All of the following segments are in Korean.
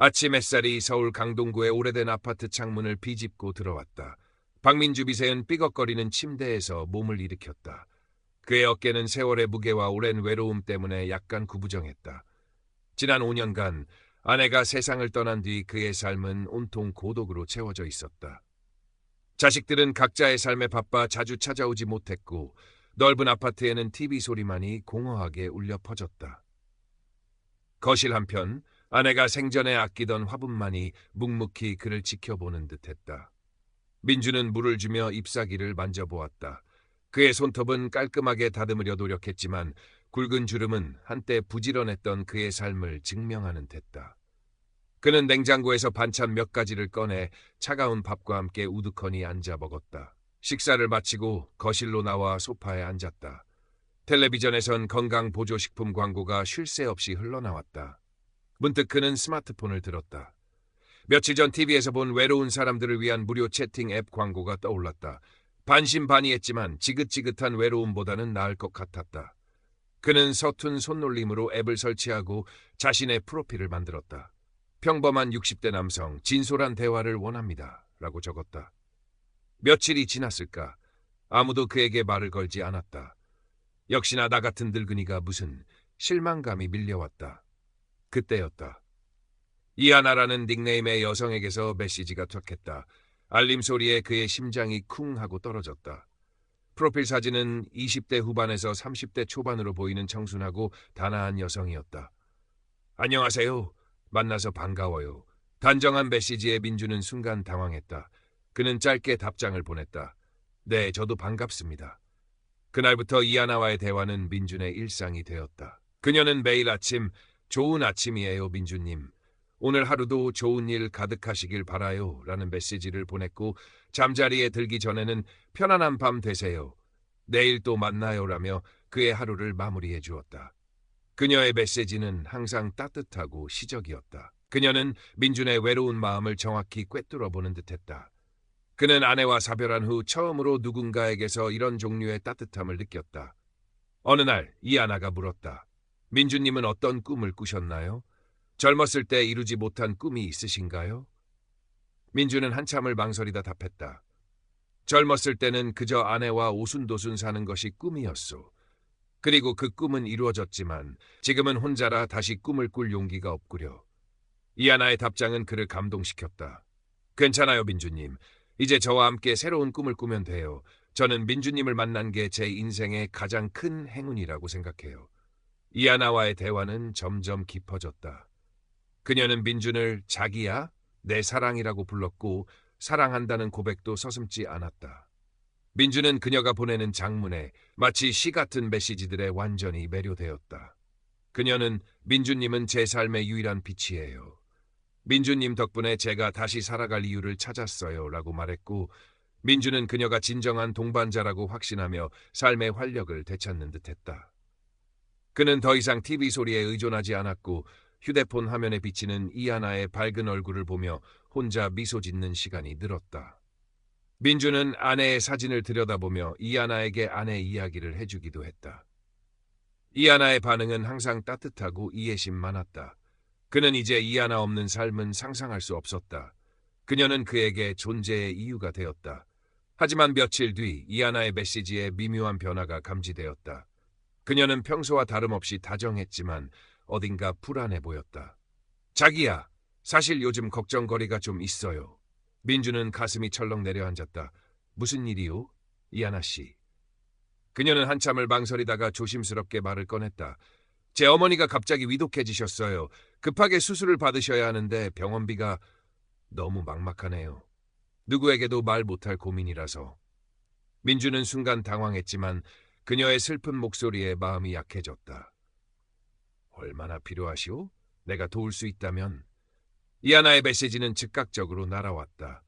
아침 햇살이 서울 강동구의 오래된 아파트 창문을 비집고 들어왔다. 박민주 비서는 삐걱거리는 침대에서 몸을 일으켰다. 그의 어깨는 세월의 무게와 오랜 외로움 때문에 약간 구부정했다. 지난 5년간 아내가 세상을 떠난 뒤 그의 삶은 온통 고독으로 채워져 있었다. 자식들은 각자의 삶에 바빠 자주 찾아오지 못했고 넓은 아파트에는 TV 소리만이 공허하게 울려 퍼졌다. 거실 한편 아내가 생전에 아끼던 화분만이 묵묵히 그를 지켜보는 듯했다. 민주는 물을 주며 잎사귀를 만져보았다. 그의 손톱은 깔끔하게 다듬으려 노력했지만 굵은 주름은 한때 부지런했던 그의 삶을 증명하는 듯했다. 그는 냉장고에서 반찬 몇 가지를 꺼내 차가운 밥과 함께 우두커니 앉아 먹었다. 식사를 마치고 거실로 나와 소파에 앉았다. 텔레비전에선 건강보조식품 광고가 쉴 새 없이 흘러나왔다. 문득 그는 스마트폰을 들었다. 며칠 전 TV에서 본 외로운 사람들을 위한 무료 채팅 앱 광고가 떠올랐다. 반신반의했지만 지긋지긋한 외로움보다는 나을 것 같았다. 그는 서툰 손놀림으로 앱을 설치하고 자신의 프로필을 만들었다. 평범한 60대 남성, 진솔한 대화를 원합니다. 라고 적었다. 며칠이 지났을까? 아무도 그에게 말을 걸지 않았다. 역시나 나 같은 늙은이가 무슨 실망감이 밀려왔다. 그때였다. 이하나라는 닉네임의 여성에게서 메시지가 툭했다. 알림 소리에 그의 심장이 쿵 하고 떨어졌다. 프로필 사진은 20대 후반에서 30대 초반으로 보이는 청순하고 단아한 여성이었다. 안녕하세요. 만나서 반가워요. 단정한 메시지에 민주는 순간 당황했다. 그는 짧게 답장을 보냈다. 네, 저도 반갑습니다. 그날부터 이하나와의 대화는 민준의 일상이 되었다. 그녀는 매일 아침 좋은 아침이에요, 민주님. 오늘 하루도 좋은 일 가득하시길 바라요. 라는 메시지를 보냈고 잠자리에 들기 전에는 편안한 밤 되세요. 내일 또 만나요. 라며 그의 하루를 마무리해 주었다. 그녀의 메시지는 항상 따뜻하고 시적이었다. 그녀는 민준의 외로운 마음을 정확히 꿰뚫어 보는 듯했다. 그는 아내와 사별한 후 처음으로 누군가에게서 이런 종류의 따뜻함을 느꼈다. 어느 날 이하나가 물었다. 민주님은 어떤 꿈을 꾸셨나요? 젊었을 때 이루지 못한 꿈이 있으신가요? 민주는 한참을 망설이다 답했다. 젊었을 때는 그저 아내와 오순도순 사는 것이 꿈이었소. 그리고 그 꿈은 이루어졌지만 지금은 혼자라 다시 꿈을 꿀 용기가 없구려. 이하나의 답장은 그를 감동시켰다. 괜찮아요, 민주님. 이제 저와 함께 새로운 꿈을 꾸면 돼요. 저는 민주님을 만난 게 제 인생의 가장 큰 행운이라고 생각해요. 이하나와의 대화는 점점 깊어졌다. 그녀는 민준을 자기야, 내 사랑이라고 불렀고 사랑한다는 고백도 서슴지 않았다. 민준은 그녀가 보내는 장문에 마치 시 같은 메시지들에 완전히 매료되었다. 그녀는 민주님은 제 삶의 유일한 빛이에요. 민주님 덕분에 제가 다시 살아갈 이유를 찾았어요. 라고 말했고 민주는 그녀가 진정한 동반자라고 확신하며 삶의 활력을 되찾는 듯했다. 그는 더 이상 TV 소리에 의존하지 않았고 휴대폰 화면에 비치는 이하나의 밝은 얼굴을 보며 혼자 미소 짓는 시간이 늘었다. 민주는 아내의 사진을 들여다보며 이하나에게 아내 이야기를 해주기도 했다. 이하나의 반응은 항상 따뜻하고 이해심 많았다. 그는 이제 이하나 없는 삶은 상상할 수 없었다. 그녀는 그에게 존재의 이유가 되었다. 하지만 며칠 뒤 이하나의 메시지에 미묘한 변화가 감지되었다. 그녀는 평소와 다름없이 다정했지만 어딘가 불안해 보였다. 자기야, 사실 요즘 걱정거리가 좀 있어요. 민주는 가슴이 철렁 내려앉았다. 무슨 일이요? 이하나 씨. 그녀는 한참을 망설이다가 조심스럽게 말을 꺼냈다. 제 어머니가 갑자기 위독해지셨어요. 급하게 수술을 받으셔야 하는데 병원비가 너무 막막하네요. 누구에게도 말 못할 고민이라서. 민주는 순간 당황했지만 그녀의 슬픈 목소리에 마음이 약해졌다. 얼마나 필요하시오? 내가 도울 수 있다면. 이하나의 메시지는 즉각적으로 날아왔다.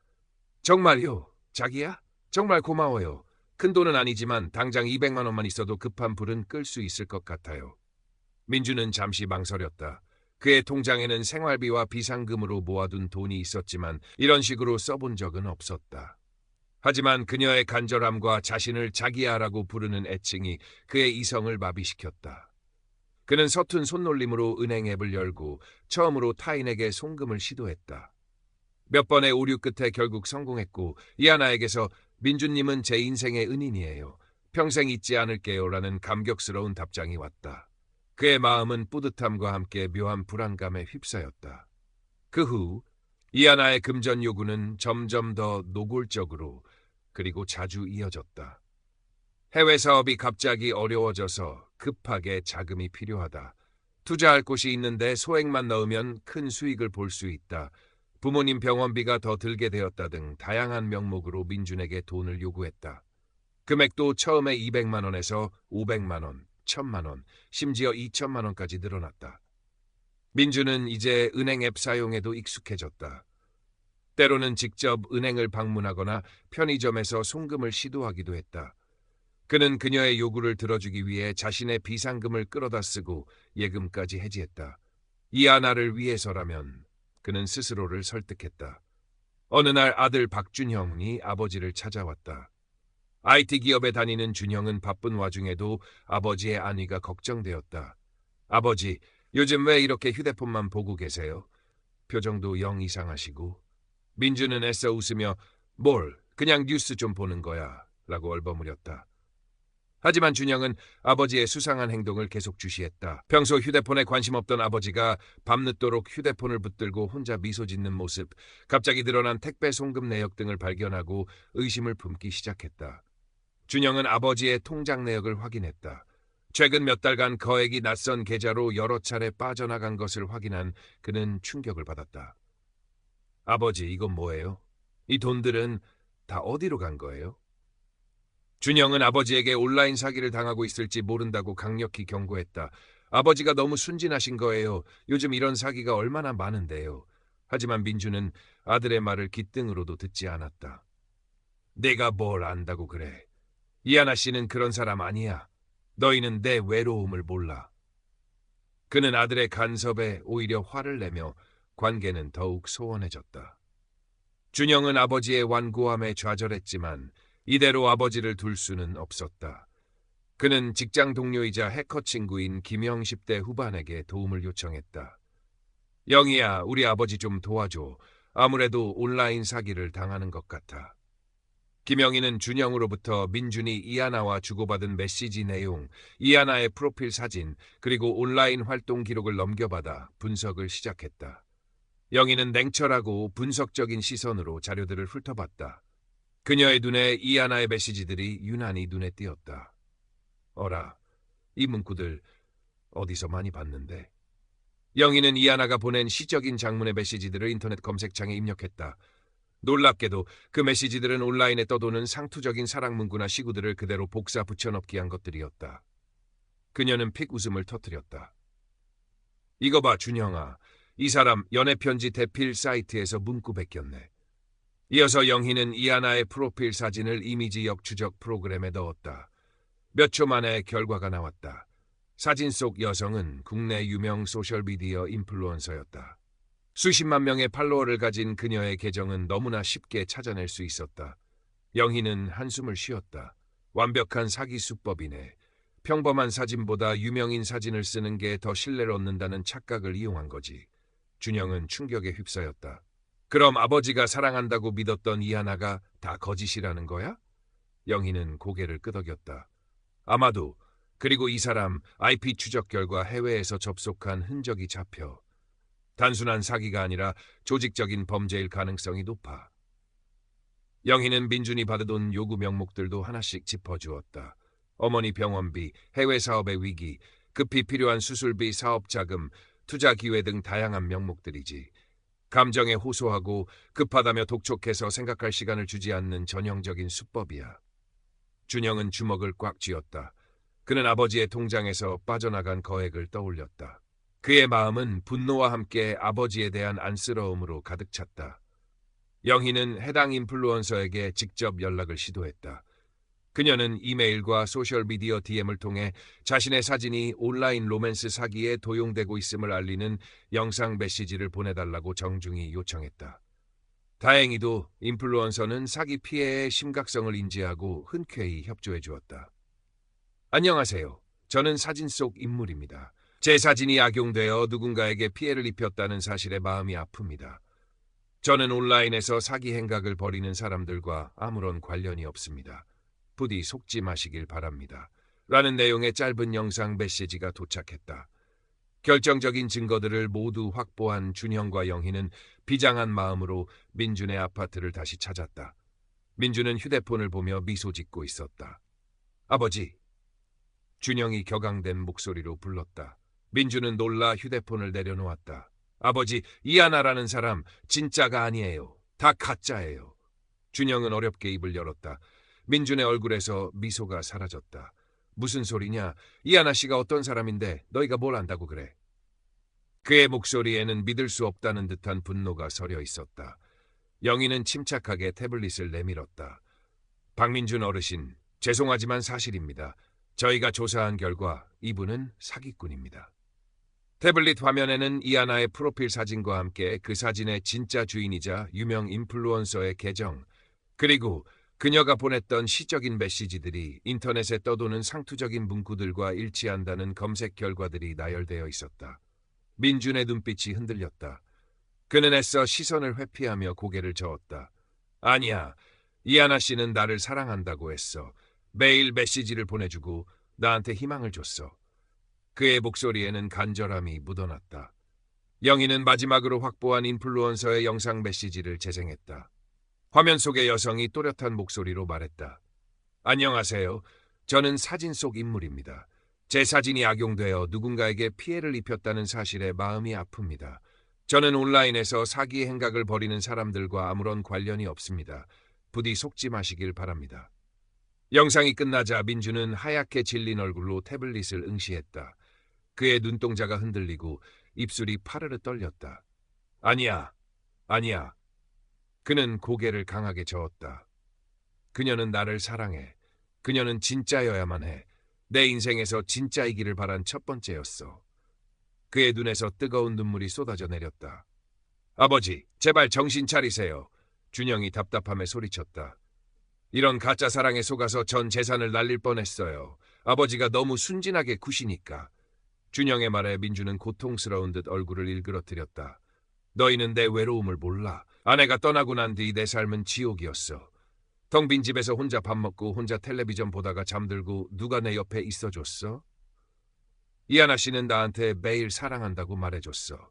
정말요? 자기야? 정말 고마워요. 큰 돈은 아니지만 당장 200만 원만 있어도 급한 불은 끌 수 있을 것 같아요. 민주는 잠시 망설였다. 그의 통장에는 생활비와 비상금으로 모아둔 돈이 있었지만 이런 식으로 써본 적은 없었다. 하지만 그녀의 간절함과 자신을 자기야라고 부르는 애칭이 그의 이성을 마비시켰다. 그는 서툰 손놀림으로 은행 앱을 열고 처음으로 타인에게 송금을 시도했다. 몇 번의 오류 끝에 결국 성공했고 이하나에게서 민주님은 제 인생의 은인이에요. 평생 잊지 않을게요라는 감격스러운 답장이 왔다. 그의 마음은 뿌듯함과 함께 묘한 불안감에 휩싸였다. 그 후 이하나의 금전 요구는 점점 더 노골적으로 그리고 자주 이어졌다. 해외 사업이 갑자기 어려워져서 급하게 자금이 필요하다. 투자할 곳이 있는데 소액만 넣으면 큰 수익을 볼 수 있다. 부모님 병원비가 더 들게 되었다 등 다양한 명목으로 민준에게 돈을 요구했다. 금액도 처음에 200만 원에서 500만 원, 1000만 원, 심지어 2000만 원까지 늘어났다. 민준은 이제 은행 앱 사용에도 익숙해졌다. 때로는 직접 은행을 방문하거나 편의점에서 송금을 시도하기도 했다. 그는 그녀의 요구를 들어주기 위해 자신의 비상금을 끌어다 쓰고 예금까지 해지했다. 이하나를 위해서라면 그는 스스로를 설득했다. 어느 날 아들 박준형이 아버지를 찾아왔다. IT 기업에 다니는 준형은 바쁜 와중에도 아버지의 안위가 걱정되었다. 아버지, 요즘 왜 이렇게 휴대폰만 보고 계세요? 표정도 영 이상하시고. 민주는 애써 웃으며 뭘, 그냥 뉴스 좀 보는 거야 라고 얼버무렸다. 하지만 준형은 아버지의 수상한 행동을 계속 주시했다. 평소 휴대폰에 관심 없던 아버지가 밤늦도록 휴대폰을 붙들고 혼자 미소 짓는 모습, 갑자기 늘어난 택배 송금 내역 등을 발견하고 의심을 품기 시작했다. 준형은 아버지의 통장 내역을 확인했다. 최근 몇 달간 거액이 낯선 계좌로 여러 차례 빠져나간 것을 확인한 그는 충격을 받았다. 아버지, 이건 뭐예요? 이 돈들은 다 어디로 간 거예요? 준형은 아버지에게 온라인 사기를 당하고 있을지 모른다고 강력히 경고했다. 아버지가 너무 순진하신 거예요. 요즘 이런 사기가 얼마나 많은데요. 하지만 민주는 아들의 말을 귓등으로도 듣지 않았다. 내가 뭘 안다고 그래. 이하나 씨는 그런 사람 아니야. 너희는 내 외로움을 몰라. 그는 아들의 간섭에 오히려 화를 내며 관계는 더욱 소원해졌다. 준형은 아버지의 완고함에 좌절했지만 이대로 아버지를 둘 수는 없었다. 그는 직장 동료이자 해커 친구인 김영 10대 후반에게 도움을 요청했다. 영희야, 우리 아버지 좀 도와줘. 아무래도 온라인 사기를 당하는 것 같아. 김영희는 준영으로부터 민준이 이하나와 주고받은 메시지 내용, 이하나의 프로필 사진, 그리고 온라인 활동 기록을 넘겨받아 분석을 시작했다. 영희는 냉철하고 분석적인 시선으로 자료들을 훑어봤다. 그녀의 눈에 이하나의 메시지들이 유난히 눈에 띄었다. 어라, 이 문구들 어디서 많이 봤는데. 영희는 이하나가 보낸 시적인 장문의 메시지들을 인터넷 검색창에 입력했다. 놀랍게도 그 메시지들은 온라인에 떠도는 상투적인 사랑 문구나 시구들을 그대로 복사 붙여넣기 한 것들이었다. 그녀는 픽 웃음을 터뜨렸다. 이거 봐, 준영아. 이 사람 연애편지 대필 사이트에서 문구 베꼈네. 이어서 영희는 이하나의 프로필 사진을 이미지 역추적 프로그램에 넣었다. 몇 초 만에 결과가 나왔다. 사진 속 여성은 국내 유명 소셜미디어 인플루언서였다. 수십만 명의 팔로워를 가진 그녀의 계정은 너무나 쉽게 찾아낼 수 있었다. 영희는 한숨을 쉬었다. 완벽한 사기 수법이네. 평범한 사진보다 유명인 사진을 쓰는 게 더 신뢰를 얻는다는 착각을 이용한 거지. 준영은 충격에 휩싸였다. 그럼 아버지가 사랑한다고 믿었던 이하나가 다 거짓이라는 거야? 영희는 고개를 끄덕였다. 아마도. 그리고 이 사람 IP 추적 결과 해외에서 접속한 흔적이 잡혀. 단순한 사기가 아니라 조직적인 범죄일 가능성이 높아. 영희는 민준이 받아둔 요구 명목들도 하나씩 짚어주었다. 어머니 병원비, 해외 사업의 위기, 급히 필요한 수술비, 사업자금, 투자 기회 등 다양한 명목들이지. 감정에 호소하고 급하다며 독촉해서 생각할 시간을 주지 않는 전형적인 수법이야. 준영은 주먹을 꽉 쥐었다. 그는 아버지의 통장에서 빠져나간 거액을 떠올렸다. 그의 마음은 분노와 함께 아버지에 대한 안쓰러움으로 가득 찼다. 영희는 해당 인플루언서에게 직접 연락을 시도했다. 그녀는 이메일과 소셜미디어 DM을 통해 자신의 사진이 온라인 로맨스 사기에 도용되고 있음을 알리는 영상 메시지를 보내달라고 정중히 요청했다. 다행히도 인플루언서는 사기 피해의 심각성을 인지하고 흔쾌히 협조해 주었다. 안녕하세요. 저는 사진 속 인물입니다. 제 사진이 악용되어 누군가에게 피해를 입혔다는 사실에 마음이 아픕니다. 저는 온라인에서 사기 행각을 벌이는 사람들과 아무런 관련이 없습니다. 부디 속지 마시길 바랍니다. 라는 내용의 짧은 영상 메시지가 도착했다. 결정적인 증거들을 모두 확보한 준형과 영희는 비장한 마음으로 민준의 아파트를 다시 찾았다. 민준은 휴대폰을 보며 미소 짓고 있었다. 아버지! 준형이 격앙된 목소리로 불렀다. 민준은 놀라 휴대폰을 내려놓았다. 아버지, 이하나라는 사람 진짜가 아니에요. 다 가짜예요. 준형은 어렵게 입을 열었다. 민준의 얼굴에서 미소가 사라졌다. 무슨 소리냐? 이하나 씨가 어떤 사람인데 너희가 뭘 안다고 그래? 그의 목소리에는 믿을 수 없다는 듯한 분노가 서려 있었다. 영희는 침착하게 태블릿을 내밀었다. 박민준 어르신, 죄송하지만 사실입니다. 저희가 조사한 결과 이분은 사기꾼입니다. 태블릿 화면에는 이하나의 프로필 사진과 함께 그 사진의 진짜 주인이자 유명 인플루언서의 계정, 그리고 그녀가 보냈던 시적인 메시지들이 인터넷에 떠도는 상투적인 문구들과 일치한다는 검색 결과들이 나열되어 있었다. 민준의 눈빛이 흔들렸다. 그는 애써 시선을 회피하며 고개를 저었다. 아니야, 이하나 씨는 나를 사랑한다고 했어. 매일 메시지를 보내주고 나한테 희망을 줬어. 그의 목소리에는 간절함이 묻어났다. 영희는 마지막으로 확보한 인플루언서의 영상 메시지를 재생했다. 화면 속의 여성이 또렷한 목소리로 말했다. 안녕하세요. 저는 사진 속 인물입니다. 제 사진이 악용되어 누군가에게 피해를 입혔다는 사실에 마음이 아픕니다. 저는 온라인에서 사기 행각을 벌이는 사람들과 아무런 관련이 없습니다. 부디 속지 마시길 바랍니다. 영상이 끝나자 민준은 하얗게 질린 얼굴로 태블릿을 응시했다. 그의 눈동자가 흔들리고 입술이 파르르 떨렸다. 아니야, 아니야. 그는 고개를 강하게 저었다. 그녀는 나를 사랑해. 그녀는 진짜여야만 해. 내 인생에서 진짜이기를 바란 첫 번째였어. 그의 눈에서 뜨거운 눈물이 쏟아져 내렸다. 아버지, 제발 정신 차리세요. 준영이 답답함에 소리쳤다. 이런 가짜 사랑에 속아서 전 재산을 날릴 뻔했어요. 아버지가 너무 순진하게 구시니까. 준영의 말에 민주는 고통스러운 듯 얼굴을 일그러뜨렸다. 너희는 내 외로움을 몰라. 아내가 떠나고 난 뒤 내 삶은 지옥이었어. 텅 빈 집에서 혼자 밥 먹고 혼자 텔레비전 보다가 잠들고 누가 내 옆에 있어줬어? 이하나 씨는 나한테 매일 사랑한다고 말해줬어.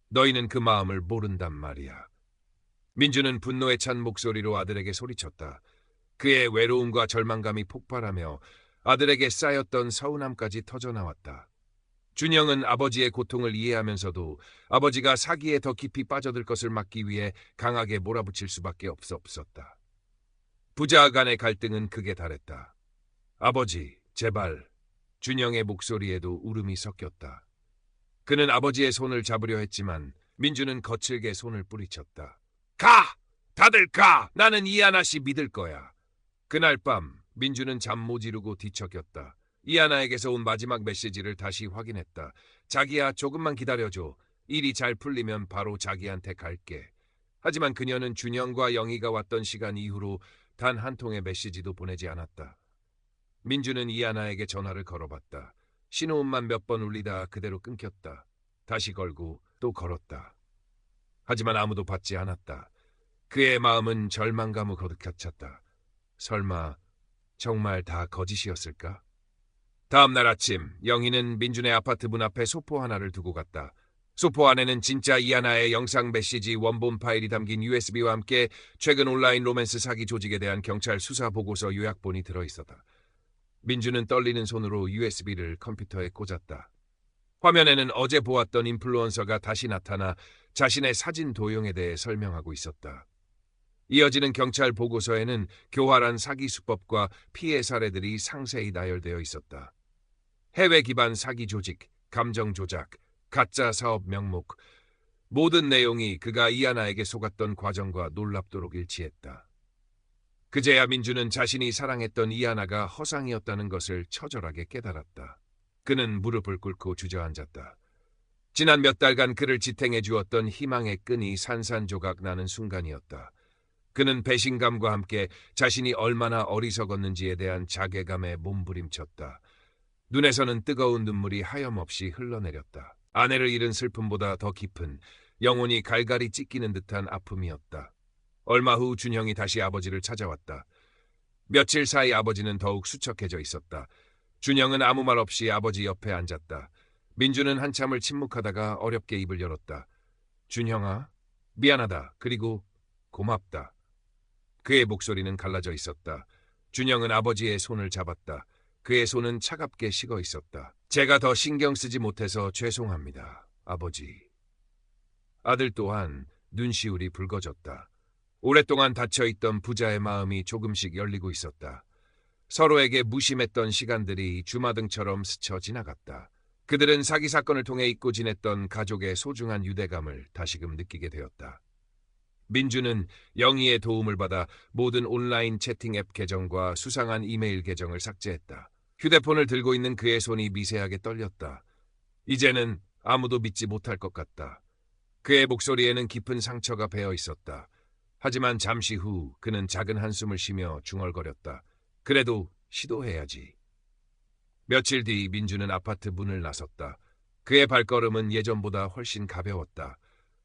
너희는 그 마음을 모른단 말이야. 민주는 분노에 찬 목소리로 아들에게 소리쳤다. 그의 외로움과 절망감이 폭발하며 아들에게 쌓였던 서운함까지 터져나왔다. 준영은 아버지의 고통을 이해하면서도 아버지가 사기에 더 깊이 빠져들 것을 막기 위해 강하게 몰아붙일 수밖에 없었다. 부자 간의 갈등은 극에 달했다. 아버지, 제발. 준영의 목소리에도 울음이 섞였다. 그는 아버지의 손을 잡으려 했지만 민주는 거칠게 손을 뿌리쳤다. 가! 다들 가! 나는 이하나 씨 믿을 거야. 그날 밤 민주는 잠 못 이루고 뒤척였다. 이하나에게서 온 마지막 메시지를 다시 확인했다. 자기야, 조금만 기다려줘. 일이 잘 풀리면 바로 자기한테 갈게. 하지만 그녀는 준영과 영희가 왔던 시간 이후로 단 한 통의 메시지도 보내지 않았다. 민주는 이하나에게 전화를 걸어봤다. 신호음만 몇 번 울리다 그대로 끊겼다. 다시 걸고 또 걸었다. 하지만 아무도 받지 않았다. 그의 마음은 절망감으로 가득 찼다. 설마 정말 다 거짓이었을까? 다음 날 아침, 영희는 민준의 아파트 문 앞에 소포 하나를 두고 갔다. 소포 안에는 진짜 이하나의 영상 메시지 원본 파일이 담긴 USB와 함께 최근 온라인 로맨스 사기 조직에 대한 경찰 수사 보고서 요약본이 들어있었다. 민준은 떨리는 손으로 USB를 컴퓨터에 꽂았다. 화면에는 어제 보았던 인플루언서가 다시 나타나 자신의 사진 도용에 대해 설명하고 있었다. 이어지는 경찰 보고서에는 교활한 사기 수법과 피해 사례들이 상세히 나열되어 있었다. 해외 기반 사기 조직, 감정 조작, 가짜 사업 명목, 모든 내용이 그가 이하나에게 속았던 과정과 놀랍도록 일치했다. 그제야 민주는 자신이 사랑했던 이하나가 허상이었다는 것을 처절하게 깨달았다. 그는 무릎을 꿇고 주저앉았다. 지난 몇 달간 그를 지탱해 주었던 희망의 끈이 산산조각 나는 순간이었다. 그는 배신감과 함께 자신이 얼마나 어리석었는지에 대한 자괴감에 몸부림쳤다. 눈에서는 뜨거운 눈물이 하염없이 흘러내렸다. 아내를 잃은 슬픔보다 더 깊은 영혼이 갈갈이 찢기는 듯한 아픔이었다. 얼마 후 준형이 다시 아버지를 찾아왔다. 며칠 사이 아버지는 더욱 수척해져 있었다. 준형은 아무 말 없이 아버지 옆에 앉았다. 민주는 한참을 침묵하다가 어렵게 입을 열었다. 준형아, 미안하다. 그리고 고맙다. 그의 목소리는 갈라져 있었다. 준형은 아버지의 손을 잡았다. 그의 손은 차갑게 식어 있었다. 제가 더 신경 쓰지 못해서 죄송합니다, 아버지. 아들 또한 눈시울이 붉어졌다. 오랫동안 닫혀있던 부자의 마음이 조금씩 열리고 있었다. 서로에게 무심했던 시간들이 주마등처럼 스쳐 지나갔다. 그들은 사기 사건을 통해 잊고 지냈던 가족의 소중한 유대감을 다시금 느끼게 되었다. 민주는 영희의 도움을 받아 모든 온라인 채팅 앱 계정과 수상한 이메일 계정을 삭제했다. 휴대폰을 들고 있는 그의 손이 미세하게 떨렸다. 이제는 아무도 믿지 못할 것 같다. 그의 목소리에는 깊은 상처가 배어 있었다. 하지만 잠시 후 그는 작은 한숨을 쉬며 중얼거렸다. 그래도 시도해야지. 며칠 뒤 민주는 아파트 문을 나섰다. 그의 발걸음은 예전보다 훨씬 가벼웠다.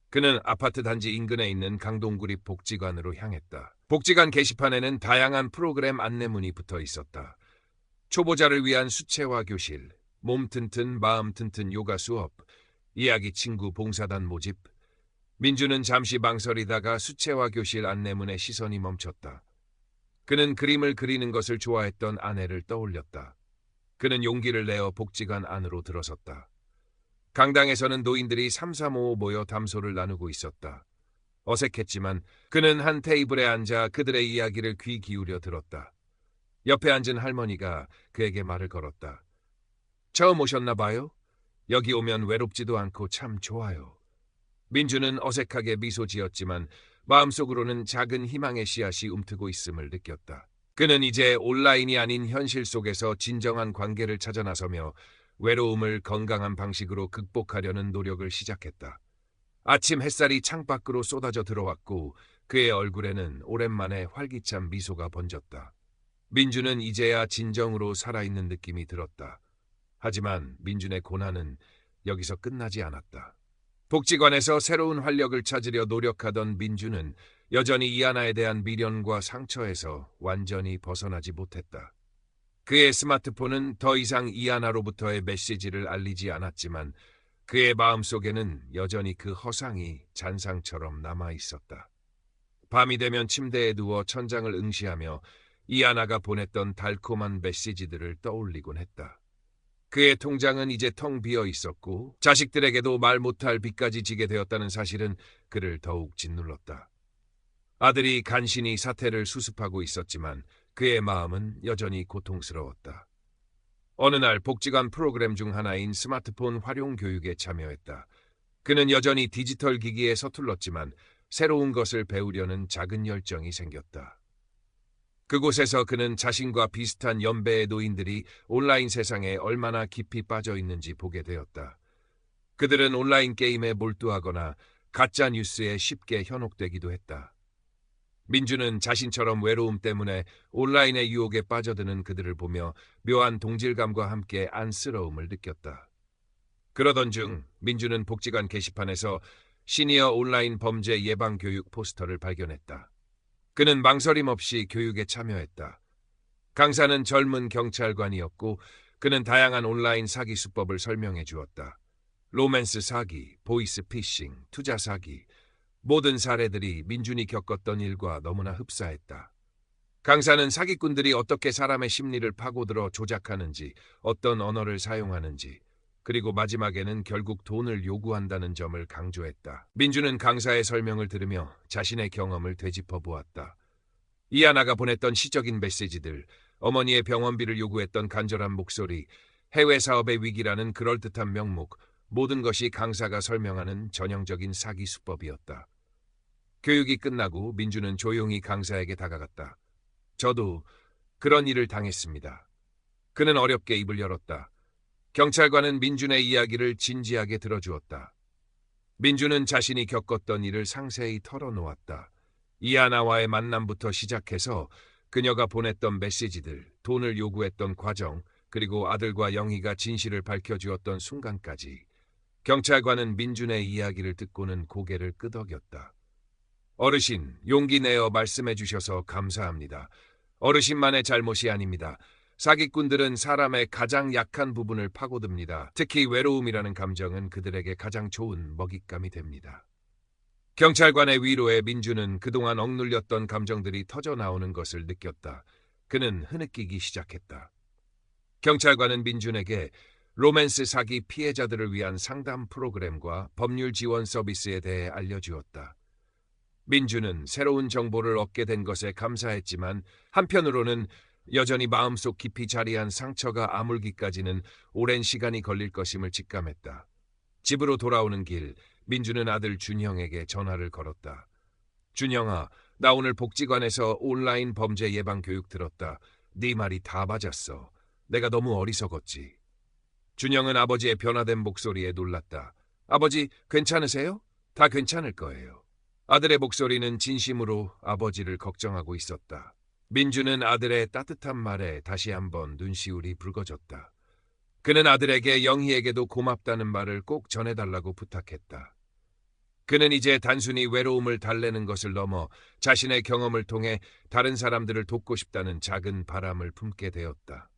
그는 아파트 단지 인근에 있는 강동구립 복지관으로 향했다. 복지관 게시판에는 다양한 프로그램 안내문이 붙어 있었다. 초보자를 위한 수채화 교실, 몸 튼튼 마음 튼튼 요가 수업, 이야기 친구 봉사단 모집. 민주는 잠시 망설이다가 수채화 교실 안내문에 시선이 멈췄다. 그는 그림을 그리는 것을 좋아했던 아내를 떠올렸다. 그는 용기를 내어 복지관 안으로 들어섰다. 강당에서는 노인들이 삼삼오오 모여 담소를 나누고 있었다. 어색했지만 그는 한 테이블에 앉아 그들의 이야기를 귀 기울여 들었다. 옆에 앉은 할머니가 그에게 말을 걸었다. 처음 오셨나 봐요? 여기 오면 외롭지도 않고 참 좋아요. 민주는 어색하게 미소 지었지만 마음속으로는 작은 희망의 씨앗이 움트고 있음을 느꼈다. 그는 이제 온라인이 아닌 현실 속에서 진정한 관계를 찾아 나서며 외로움을 건강한 방식으로 극복하려는 노력을 시작했다. 아침 햇살이 창밖으로 쏟아져 들어왔고 그의 얼굴에는 오랜만에 활기찬 미소가 번졌다. 민주는 이제야 진정으로 살아있는 느낌이 들었다. 하지만 민준의 고난은 여기서 끝나지 않았다. 복지관에서 새로운 활력을 찾으려 노력하던 민주는 여전히 이하나에 대한 미련과 상처에서 완전히 벗어나지 못했다. 그의 스마트폰은 더 이상 이하나로부터의 메시지를 알리지 않았지만 그의 마음속에는 여전히 그 허상이 잔상처럼 남아있었다. 밤이 되면 침대에 누워 천장을 응시하며 이하나가 보냈던 달콤한 메시지들을 떠올리곤 했다. 그의 통장은 이제 텅 비어 있었고 자식들에게도 말 못할 빚까지 지게 되었다는 사실은 그를 더욱 짓눌렀다. 아들이 간신히 사태를 수습하고 있었지만 그의 마음은 여전히 고통스러웠다. 어느 날 복지관 프로그램 중 하나인 스마트폰 활용 교육에 참여했다. 그는 여전히 디지털 기기에 서툴렀지만 새로운 것을 배우려는 작은 열정이 생겼다. 그곳에서 그는 자신과 비슷한 연배의 노인들이 온라인 세상에 얼마나 깊이 빠져 있는지 보게 되었다. 그들은 온라인 게임에 몰두하거나 가짜 뉴스에 쉽게 현혹되기도 했다. 민주는 자신처럼 외로움 때문에 온라인의 유혹에 빠져드는 그들을 보며 묘한 동질감과 함께 안쓰러움을 느꼈다. 그러던 중 민주는 복지관 게시판에서 시니어 온라인 범죄 예방 교육 포스터를 발견했다. 그는 망설임 없이 교육에 참여했다. 강사는 젊은 경찰관이었고 그는 다양한 온라인 사기 수법을 설명해 주었다. 로맨스 사기, 보이스 피싱, 투자 사기, 모든 사례들이 민준이 겪었던 일과 너무나 흡사했다. 강사는 사기꾼들이 어떻게 사람의 심리를 파고들어 조작하는지, 어떤 언어를 사용하는지, 그리고 마지막에는 결국 돈을 요구한다는 점을 강조했다. 민주는 강사의 설명을 들으며 자신의 경험을 되짚어 보았다. 이하나가 보냈던 시적인 메시지들, 어머니의 병원비를 요구했던 간절한 목소리, 해외 사업의 위기라는 그럴듯한 명목, 모든 것이 강사가 설명하는 전형적인 사기 수법이었다. 교육이 끝나고 민주는 조용히 강사에게 다가갔다. 저도 그런 일을 당했습니다. 그는 어렵게 입을 열었다. 경찰관은 민준의 이야기를 진지하게 들어주었다. 민준은 자신이 겪었던 일을 상세히 털어놓았다. 이하나와의 만남부터 시작해서 그녀가 보냈던 메시지들, 돈을 요구했던 과정, 그리고 아들과 영희가 진실을 밝혀주었던 순간까지 경찰관은 민준의 이야기를 듣고는 고개를 끄덕였다. 어르신, 용기 내어 말씀해 주셔서 감사합니다. 어르신만의 잘못이 아닙니다. 사기꾼들은 사람의 가장 약한 부분을 파고듭니다. 특히 외로움이라는 감정은 그들에게 가장 좋은 먹잇감이 됩니다. 경찰관의 위로에 민준은 그동안 억눌렸던 감정들이 터져 나오는 것을 느꼈다. 그는 흐느끼기 시작했다. 경찰관은 민준에게 로맨스 사기 피해자들을 위한 상담 프로그램과 법률 지원 서비스에 대해 알려주었다. 민준은 새로운 정보를 얻게 된 것에 감사했지만 한편으로는 여전히 마음속 깊이 자리한 상처가 아물기까지는 오랜 시간이 걸릴 것임을 직감했다. 집으로 돌아오는 길, 민준은 아들 준형에게 전화를 걸었다. 준형아, 나 오늘 복지관에서 온라인 범죄 예방 교육 들었다. 네 말이 다 맞았어. 내가 너무 어리석었지. 준형은 아버지의 변화된 목소리에 놀랐다. 아버지, 괜찮으세요? 다 괜찮을 거예요. 아들의 목소리는 진심으로 아버지를 걱정하고 있었다. 민준은 아들의 따뜻한 말에 다시 한번 눈시울이 붉어졌다. 그는 아들에게 영희에게도 고맙다는 말을 꼭 전해달라고 부탁했다. 그는 이제 단순히 외로움을 달래는 것을 넘어 자신의 경험을 통해 다른 사람들을 돕고 싶다는 작은 바람을 품게 되었다.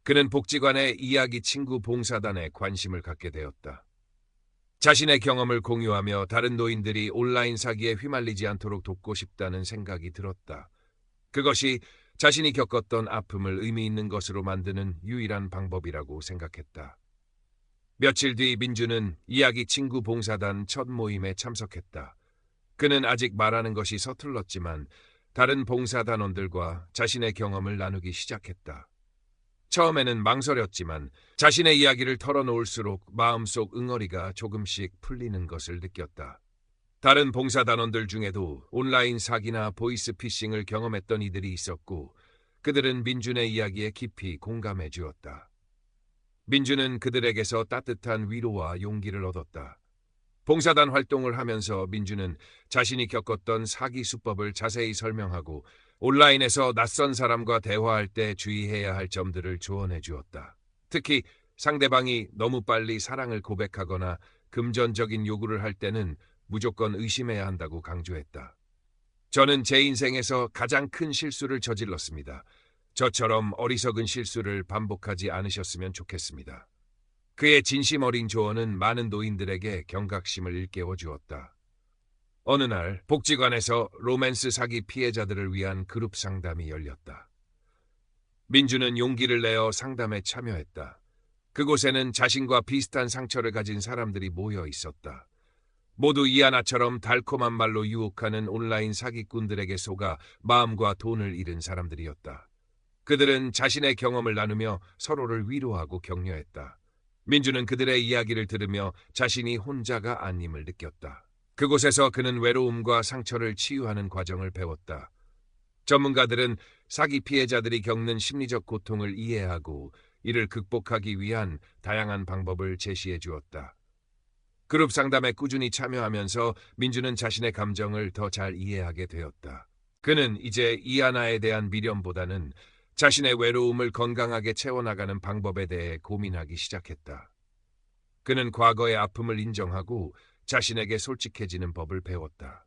그는 복지관의 이야기 친구 봉사단에 관심을 갖게 되었다. 자신의 경험을 공유하며 다른 노인들이 온라인 사기에 휘말리지 않도록 돕고 싶다는 생각이 들었다. 그것이 자신이 겪었던 아픔을 의미 있는 것으로 만드는 유일한 방법이라고 생각했다. 며칠 뒤 민준은 이야기 친구 봉사단 첫 모임에 참석했다. 그는 아직 말하는 것이 서툴렀지만 다른 봉사단원들과 자신의 경험을 나누기 시작했다. 처음에는 망설였지만 자신의 이야기를 털어놓을수록 마음속 응어리가 조금씩 풀리는 것을 느꼈다. 다른 봉사단원들 중에도 온라인 사기나 보이스피싱을 경험했던 이들이 있었고 그들은 민준의 이야기에 깊이 공감해 주었다. 민준은 그들에게서 따뜻한 위로와 용기를 얻었다. 봉사단 활동을 하면서 민준은 자신이 겪었던 사기 수법을 자세히 설명하고 온라인에서 낯선 사람과 대화할 때 주의해야 할 점들을 조언해 주었다. 특히 상대방이 너무 빨리 사랑을 고백하거나 금전적인 요구를 할 때는 무조건 의심해야 한다고 강조했다. 저는 제 인생에서 가장 큰 실수를 저질렀습니다. 저처럼 어리석은 실수를 반복하지 않으셨으면 좋겠습니다. 그의 진심 어린 조언은 많은 노인들에게 경각심을 일깨워 주었다. 어느 날 복지관에서 로맨스 사기 피해자들을 위한 그룹 상담이 열렸다. 민준은 용기를 내어 상담에 참여했다. 그곳에는 자신과 비슷한 상처를 가진 사람들이 모여 있었다. 모두 이하나처럼 달콤한 말로 유혹하는 온라인 사기꾼들에게 속아 마음과 돈을 잃은 사람들이었다. 그들은 자신의 경험을 나누며 서로를 위로하고 격려했다. 민준은 그들의 이야기를 들으며 자신이 혼자가 아님을 느꼈다. 그곳에서 그는 외로움과 상처를 치유하는 과정을 배웠다. 전문가들은 사기 피해자들이 겪는 심리적 고통을 이해하고 이를 극복하기 위한 다양한 방법을 제시해 주었다. 그룹 상담에 꾸준히 참여하면서 민준은 자신의 감정을 더 잘 이해하게 되었다. 그는 이제 이하나에 대한 미련보다는 자신의 외로움을 건강하게 채워나가는 방법에 대해 고민하기 시작했다. 그는 과거의 아픔을 인정하고 자신에게 솔직해지는 법을 배웠다.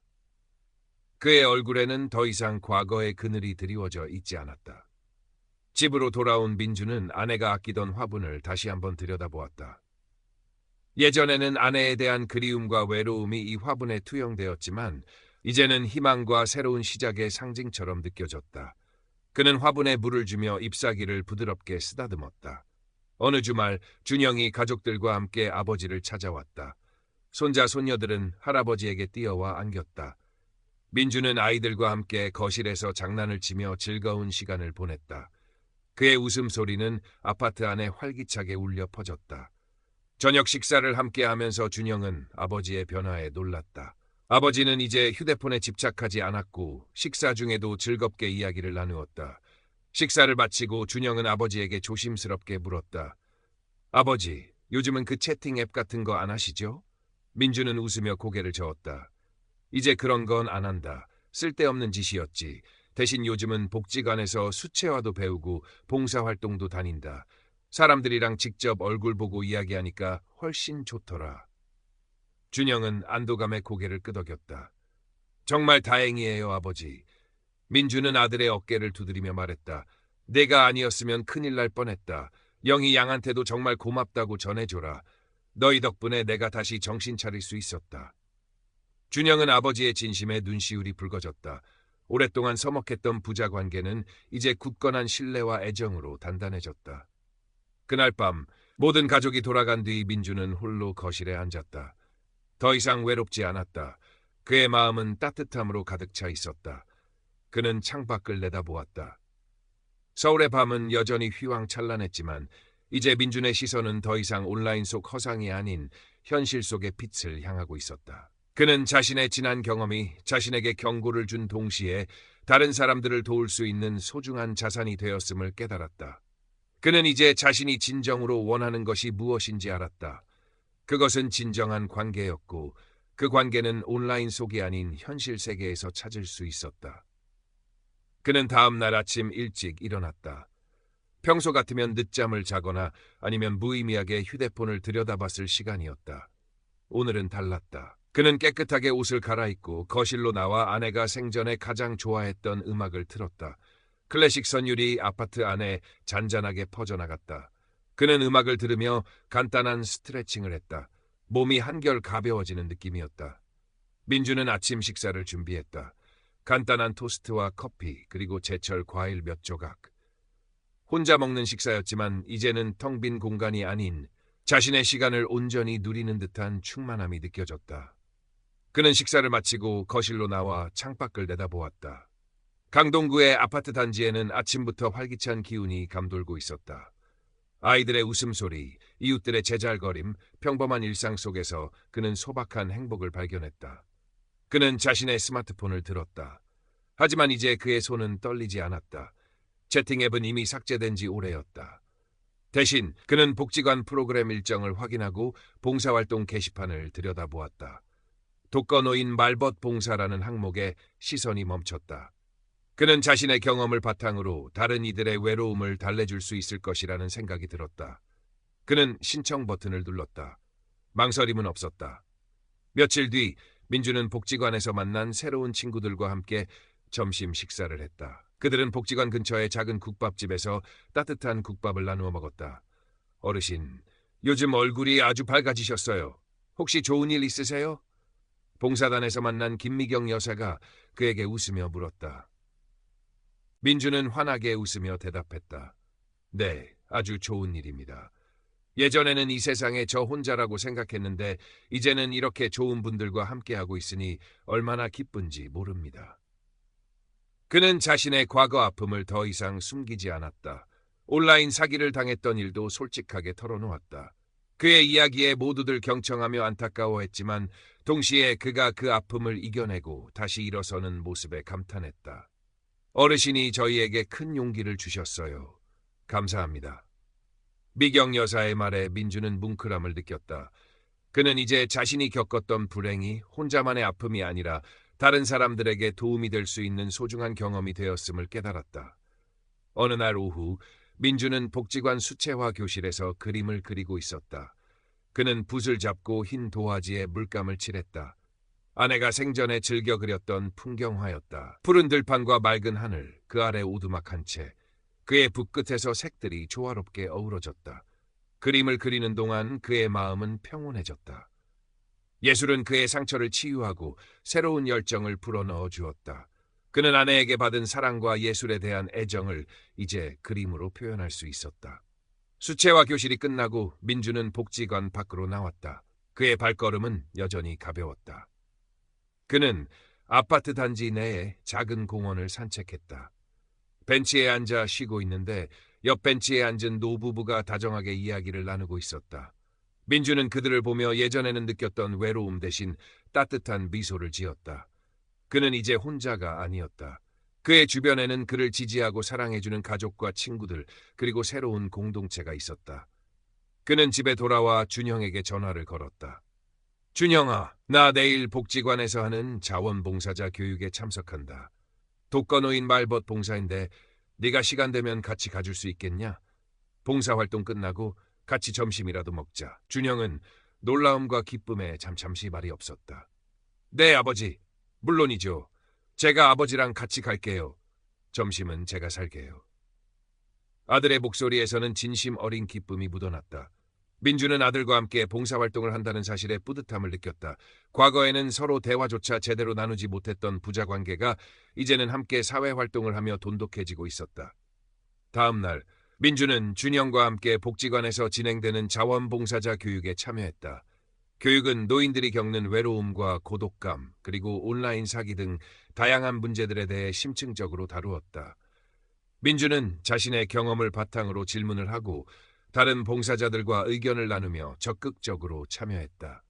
그의 얼굴에는 더 이상 과거의 그늘이 드리워져 있지 않았다. 집으로 돌아온 민준은 아내가 아끼던 화분을 다시 한번 들여다보았다. 예전에는 아내에 대한 그리움과 외로움이 이 화분에 투영되었지만 이제는 희망과 새로운 시작의 상징처럼 느껴졌다. 그는 화분에 물을 주며 잎사귀를 부드럽게 쓰다듬었다. 어느 주말 준영이 가족들과 함께 아버지를 찾아왔다. 손자 손녀들은 할아버지에게 뛰어와 안겼다. 민준은 아이들과 함께 거실에서 장난을 치며 즐거운 시간을 보냈다. 그의 웃음소리는 아파트 안에 활기차게 울려 퍼졌다. 저녁 식사를 함께 하면서 준영은 아버지의 변화에 놀랐다. 아버지는 이제 휴대폰에 집착하지 않았고 식사 중에도 즐겁게 이야기를 나누었다. 식사를 마치고 준영은 아버지에게 조심스럽게 물었다. 아버지, 요즘은 그 채팅 앱 같은 거 안 하시죠? 민준은 웃으며 고개를 저었다. 이제 그런 건 안 한다. 쓸데없는 짓이었지. 대신 요즘은 복지관에서 수채화도 배우고 봉사활동도 다닌다. 사람들이랑 직접 얼굴 보고 이야기하니까 훨씬 좋더라. 준영은 안도감에 고개를 끄덕였다. 정말 다행이에요, 아버지. 민주는 아들의 어깨를 두드리며 말했다. 내가 아니었으면 큰일 날 뻔했다. 영희 양한테도 정말 고맙다고 전해줘라. 너희 덕분에 내가 다시 정신 차릴 수 있었다. 준영은 아버지의 진심에 눈시울이 붉어졌다. 오랫동안 서먹했던 부자 관계는 이제 굳건한 신뢰와 애정으로 단단해졌다. 그날 밤 모든 가족이 돌아간 뒤 민주는 홀로 거실에 앉았다. 더 이상 외롭지 않았다. 그의 마음은 따뜻함으로 가득 차 있었다. 그는 창밖을 내다보았다. 서울의 밤은 여전히 휘황찬란했지만 이제 민준의 시선은 더 이상 온라인 속 허상이 아닌 현실 속의 빛을 향하고 있었다. 그는 자신의 지난 경험이 자신에게 경고를 준 동시에 다른 사람들을 도울 수 있는 소중한 자산이 되었음을 깨달았다. 그는 이제 자신이 진정으로 원하는 것이 무엇인지 알았다. 그것은 진정한 관계였고 그 관계는 온라인 속이 아닌 현실 세계에서 찾을 수 있었다. 그는 다음 날 아침 일찍 일어났다. 평소 같으면 늦잠을 자거나 아니면 무의미하게 휴대폰을 들여다봤을 시간이었다. 오늘은 달랐다. 그는 깨끗하게 옷을 갈아입고 거실로 나와 아내가 생전에 가장 좋아했던 음악을 틀었다. 클래식 선율이 아파트 안에 잔잔하게 퍼져나갔다. 그는 음악을 들으며 간단한 스트레칭을 했다. 몸이 한결 가벼워지는 느낌이었다. 민주는 아침 식사를 준비했다. 간단한 토스트와 커피 그리고 제철 과일 몇 조각. 혼자 먹는 식사였지만 이제는 텅 빈 공간이 아닌 자신의 시간을 온전히 누리는 듯한 충만함이 느껴졌다. 그는 식사를 마치고 거실로 나와 창밖을 내다보았다. 강동구의 아파트 단지에는 아침부터 활기찬 기운이 감돌고 있었다. 아이들의 웃음소리, 이웃들의 제잘거림, 평범한 일상 속에서 그는 소박한 행복을 발견했다. 그는 자신의 스마트폰을 들었다. 하지만 이제 그의 손은 떨리지 않았다. 채팅 앱은 이미 삭제된 지 오래였다. 대신 그는 복지관 프로그램 일정을 확인하고 봉사활동 게시판을 들여다보았다. 독거노인 말벗 봉사라는 항목에 시선이 멈췄다. 그는 자신의 경험을 바탕으로 다른 이들의 외로움을 달래줄 수 있을 것이라는 생각이 들었다. 그는 신청 버튼을 눌렀다. 망설임은 없었다. 며칠 뒤 민주는 복지관에서 만난 새로운 친구들과 함께 점심 식사를 했다. 그들은 복지관 근처의 작은 국밥집에서 따뜻한 국밥을 나누어 먹었다. 어르신, 요즘 얼굴이 아주 밝아지셨어요. 혹시 좋은 일 있으세요? 봉사단에서 만난 김미경 여사가 그에게 웃으며 물었다. 민주는 환하게 웃으며 대답했다. 네, 아주 좋은 일입니다. 예전에는 이 세상에 저 혼자라고 생각했는데 이제는 이렇게 좋은 분들과 함께하고 있으니 얼마나 기쁜지 모릅니다. 그는 자신의 과거 아픔을 더 이상 숨기지 않았다. 온라인 사기를 당했던 일도 솔직하게 털어놓았다. 그의 이야기에 모두들 경청하며 안타까워했지만 동시에 그가 그 아픔을 이겨내고 다시 일어서는 모습에 감탄했다. 어르신이 저희에게 큰 용기를 주셨어요. 감사합니다. 미경 여사의 말에 민주는 뭉클함을 느꼈다. 그는 이제 자신이 겪었던 불행이 혼자만의 아픔이 아니라 다른 사람들에게 도움이 될 수 있는 소중한 경험이 되었음을 깨달았다. 어느 날 오후 민주는 복지관 수채화 교실에서 그림을 그리고 있었다. 그는 붓을 잡고 흰 도화지에 물감을 칠했다. 아내가 생전에 즐겨 그렸던 풍경화였다. 푸른 들판과 맑은 하늘, 그 아래 오두막 한 채. 그의 붓끝에서 색들이 조화롭게 어우러졌다. 그림을 그리는 동안 그의 마음은 평온해졌다. 예술은 그의 상처를 치유하고 새로운 열정을 불어넣어 주었다. 그는 아내에게 받은 사랑과 예술에 대한 애정을 이제 그림으로 표현할 수 있었다. 수채화 교실이 끝나고 민주는 복지관 밖으로 나왔다. 그의 발걸음은 여전히 가벼웠다. 그는 아파트 단지 내의 작은 공원을 산책했다. 벤치에 앉아 쉬고 있는데 옆 벤치에 앉은 노부부가 다정하게 이야기를 나누고 있었다. 민주는 그들을 보며 예전에는 느꼈던 외로움 대신 따뜻한 미소를 지었다. 그는 이제 혼자가 아니었다. 그의 주변에는 그를 지지하고 사랑해주는 가족과 친구들 그리고 새로운 공동체가 있었다. 그는 집에 돌아와 준영에게 전화를 걸었다. 준영아, 나 내일 복지관에서 하는 자원봉사자 교육에 참석한다. 독거노인 말벗 봉사인데 네가 시간 되면 같이 가줄 수 있겠냐? 봉사활동 끝나고 같이 점심이라도 먹자. 준영은 놀라움과 기쁨에 잠시 말이 없었다. 네, 아버지. 물론이죠. 제가 아버지랑 같이 갈게요. 점심은 제가 살게요. 아들의 목소리에서는 진심 어린 기쁨이 묻어났다. 민주는 아들과 함께 봉사활동을 한다는 사실에 뿌듯함을 느꼈다. 과거에는 서로 대화조차 제대로 나누지 못했던 부자관계가 이제는 함께 사회활동을 하며 돈독해지고 있었다. 다음 날 민주는 준영과 함께 복지관에서 진행되는 자원봉사자 교육에 참여했다. 교육은 노인들이 겪는 외로움과 고독감, 그리고 온라인 사기 등 다양한 문제들에 대해 심층적으로 다루었다. 민주는 자신의 경험을 바탕으로 질문을 하고 다른 봉사자들과 의견을 나누며 적극적으로 참여했다.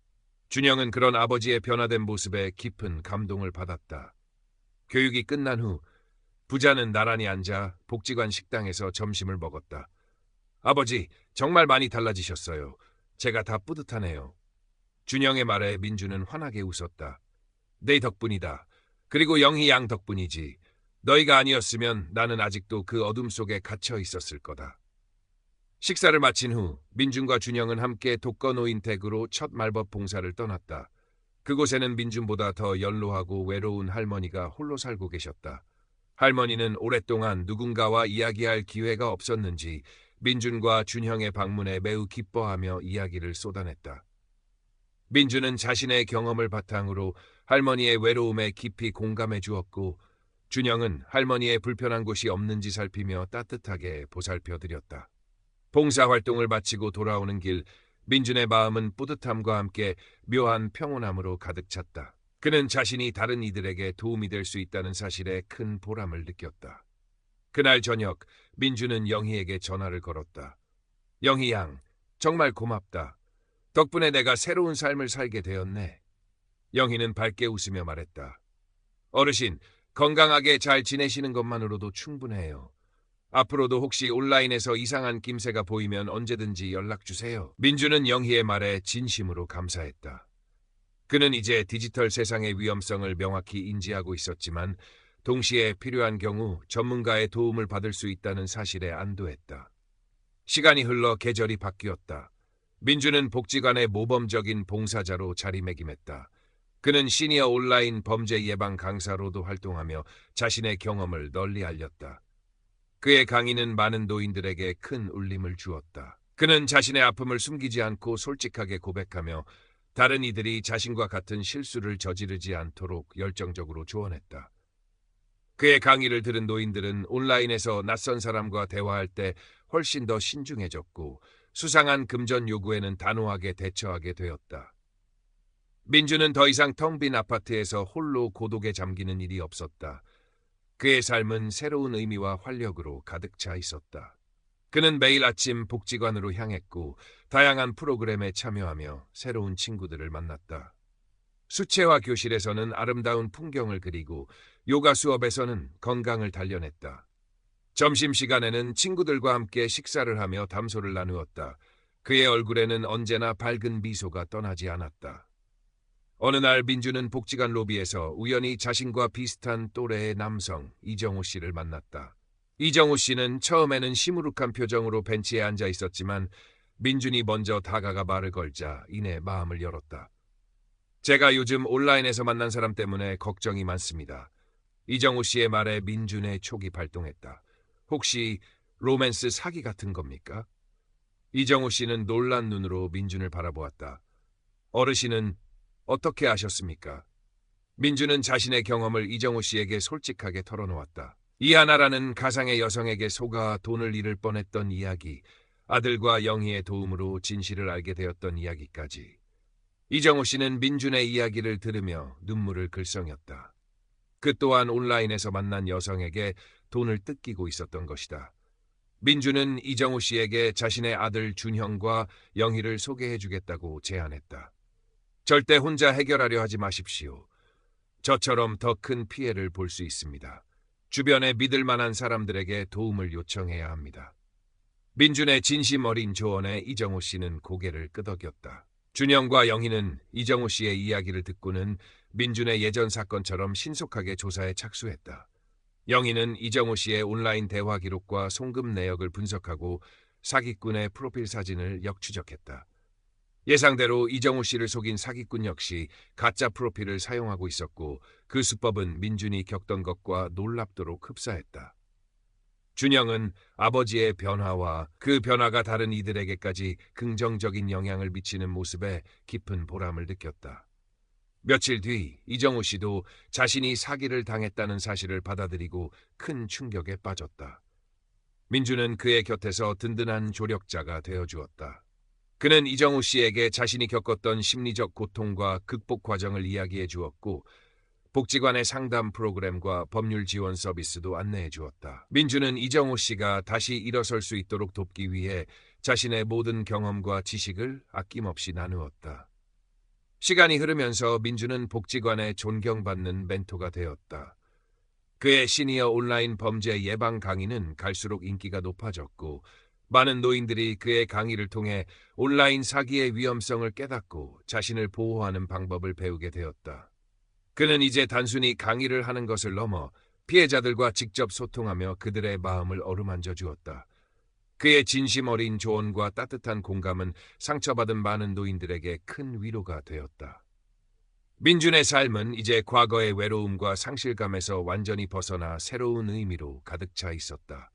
준영은 그런 아버지의 변화된 모습에 깊은 감동을 받았다. 교육이 끝난 후 부자는 나란히 앉아 복지관 식당에서 점심을 먹었다. 아버지, 정말 많이 달라지셨어요. 제가 다 뿌듯하네요. 준영의 말에 민주는 환하게 웃었다. 내 덕분이다. 그리고 영희 양 덕분이지. 너희가 아니었으면 나는 아직도 그 어둠 속에 갇혀 있었을 거다. 식사를 마친 후 민준과 준영은 함께 독거노인택으로 첫 말벗 봉사를 떠났다. 그곳에는 민준보다 더 연로하고 외로운 할머니가 홀로 살고 계셨다. 할머니는 오랫동안 누군가와 이야기할 기회가 없었는지 민준과 준형의 방문에 매우 기뻐하며 이야기를 쏟아냈다. 민준은 자신의 경험을 바탕으로 할머니의 외로움에 깊이 공감해 주었고, 준형은 할머니의 불편한 곳이 없는지 살피며 따뜻하게 보살펴드렸다. 봉사활동을 마치고 돌아오는 길, 민준의 마음은 뿌듯함과 함께 묘한 평온함으로 가득 찼다. 그는 자신이 다른 이들에게 도움이 될 수 있다는 사실에 큰 보람을 느꼈다. 그날 저녁, 민준은 영희에게 전화를 걸었다. 영희 양, 정말 고맙다. 덕분에 내가 새로운 삶을 살게 되었네. 영희는 밝게 웃으며 말했다. 어르신, 건강하게 잘 지내시는 것만으로도 충분해요. 앞으로도 혹시 온라인에서 이상한 낌새가 보이면 언제든지 연락주세요. 민주는 영희의 말에 진심으로 감사했다. 그는 이제 디지털 세상의 위험성을 명확히 인지하고 있었지만 동시에 필요한 경우 전문가의 도움을 받을 수 있다는 사실에 안도했다. 시간이 흘러 계절이 바뀌었다. 민주는 복지관의 모범적인 봉사자로 자리매김했다. 그는 시니어 온라인 범죄 예방 강사로도 활동하며 자신의 경험을 널리 알렸다. 그의 강의는 많은 노인들에게 큰 울림을 주었다. 그는 자신의 아픔을 숨기지 않고 솔직하게 고백하며 다른 이들이 자신과 같은 실수를 저지르지 않도록 열정적으로 조언했다. 그의 강의를 들은 노인들은 온라인에서 낯선 사람과 대화할 때 훨씬 더 신중해졌고 수상한 금전 요구에는 단호하게 대처하게 되었다. 민주는 더 이상 텅 빈 아파트에서 홀로 고독에 잠기는 일이 없었다. 그의 삶은 새로운 의미와 활력으로 가득 차 있었다. 그는 매일 아침 복지관으로 향했고 다양한 프로그램에 참여하며 새로운 친구들을 만났다. 수채화 교실에서는 아름다운 풍경을 그리고 요가 수업에서는 건강을 단련했다. 점심시간에는 친구들과 함께 식사를 하며 담소를 나누었다. 그의 얼굴에는 언제나 밝은 미소가 떠나지 않았다. 어느 날 민주는 복지관 로비에서 우연히 자신과 비슷한 또래의 남성 이정호 씨를 만났다. 이정호 씨는 처음에는 시무룩한 표정으로 벤치에 앉아 있었지만 민준이 먼저 다가가 말을 걸자 이내 마음을 열었다. 제가 요즘 온라인에서 만난 사람 때문에 걱정이 많습니다. 이정호 씨의 말에 민준의 촉이 발동했다. 혹시 로맨스 사기 같은 겁니까? 이정호 씨는 놀란 눈으로 민준을 바라보았다. 어르신은 어떻게 아셨습니까? 민준은 자신의 경험을 이정호 씨에게 솔직하게 털어놓았다. 이하나라는 가상의 여성에게 속아 돈을 잃을 뻔했던 이야기, 아들과 영희의 도움으로 진실을 알게 되었던 이야기까지. 이정호 씨는 민준의 이야기를 들으며 눈물을 글썽였다. 그 또한 온라인에서 만난 여성에게 돈을 뜯기고 있었던 것이다. 민준은 이정호 씨에게 자신의 아들 준형과 영희를 소개해주겠다고 제안했다. 절대 혼자 해결하려 하지 마십시오. 저처럼 더 큰 피해를 볼 수 있습니다. 주변에 믿을 만한 사람들에게 도움을 요청해야 합니다. 민준의 진심 어린 조언에 이정호 씨는 고개를 끄덕였다. 준영과 영희는 이정호 씨의 이야기를 듣고는 민준의 예전 사건처럼 신속하게 조사에 착수했다. 영희는 이정호 씨의 온라인 대화 기록과 송금 내역을 분석하고 사기꾼의 프로필 사진을 역추적했다. 예상대로 이정우 씨를 속인 사기꾼 역시 가짜 프로필을 사용하고 있었고 그 수법은 민준이 겪던 것과 놀랍도록 흡사했다. 준영은 아버지의 변화와 그 변화가 다른 이들에게까지 긍정적인 영향을 미치는 모습에 깊은 보람을 느꼈다. 며칠 뒤 이정우 씨도 자신이 사기를 당했다는 사실을 받아들이고 큰 충격에 빠졌다. 민주는 그의 곁에서 든든한 조력자가 되어주었다. 그는 이정우 씨에게 자신이 겪었던 심리적 고통과 극복 과정을 이야기해 주었고 복지관의 상담 프로그램과 법률 지원 서비스도 안내해 주었다. 민주는 이정우 씨가 다시 일어설 수 있도록 돕기 위해 자신의 모든 경험과 지식을 아낌없이 나누었다. 시간이 흐르면서 민주는 복지관에 존경받는 멘토가 되었다. 그의 시니어 온라인 범죄 예방 강의는 갈수록 인기가 높아졌고 많은 노인들이 그의 강의를 통해 온라인 사기의 위험성을 깨닫고 자신을 보호하는 방법을 배우게 되었다. 그는 이제 단순히 강의를 하는 것을 넘어 피해자들과 직접 소통하며 그들의 마음을 어루만져 주었다. 그의 진심 어린 조언과 따뜻한 공감은 상처받은 많은 노인들에게 큰 위로가 되었다. 민준의 삶은 이제 과거의 외로움과 상실감에서 완전히 벗어나 새로운 의미로 가득 차 있었다.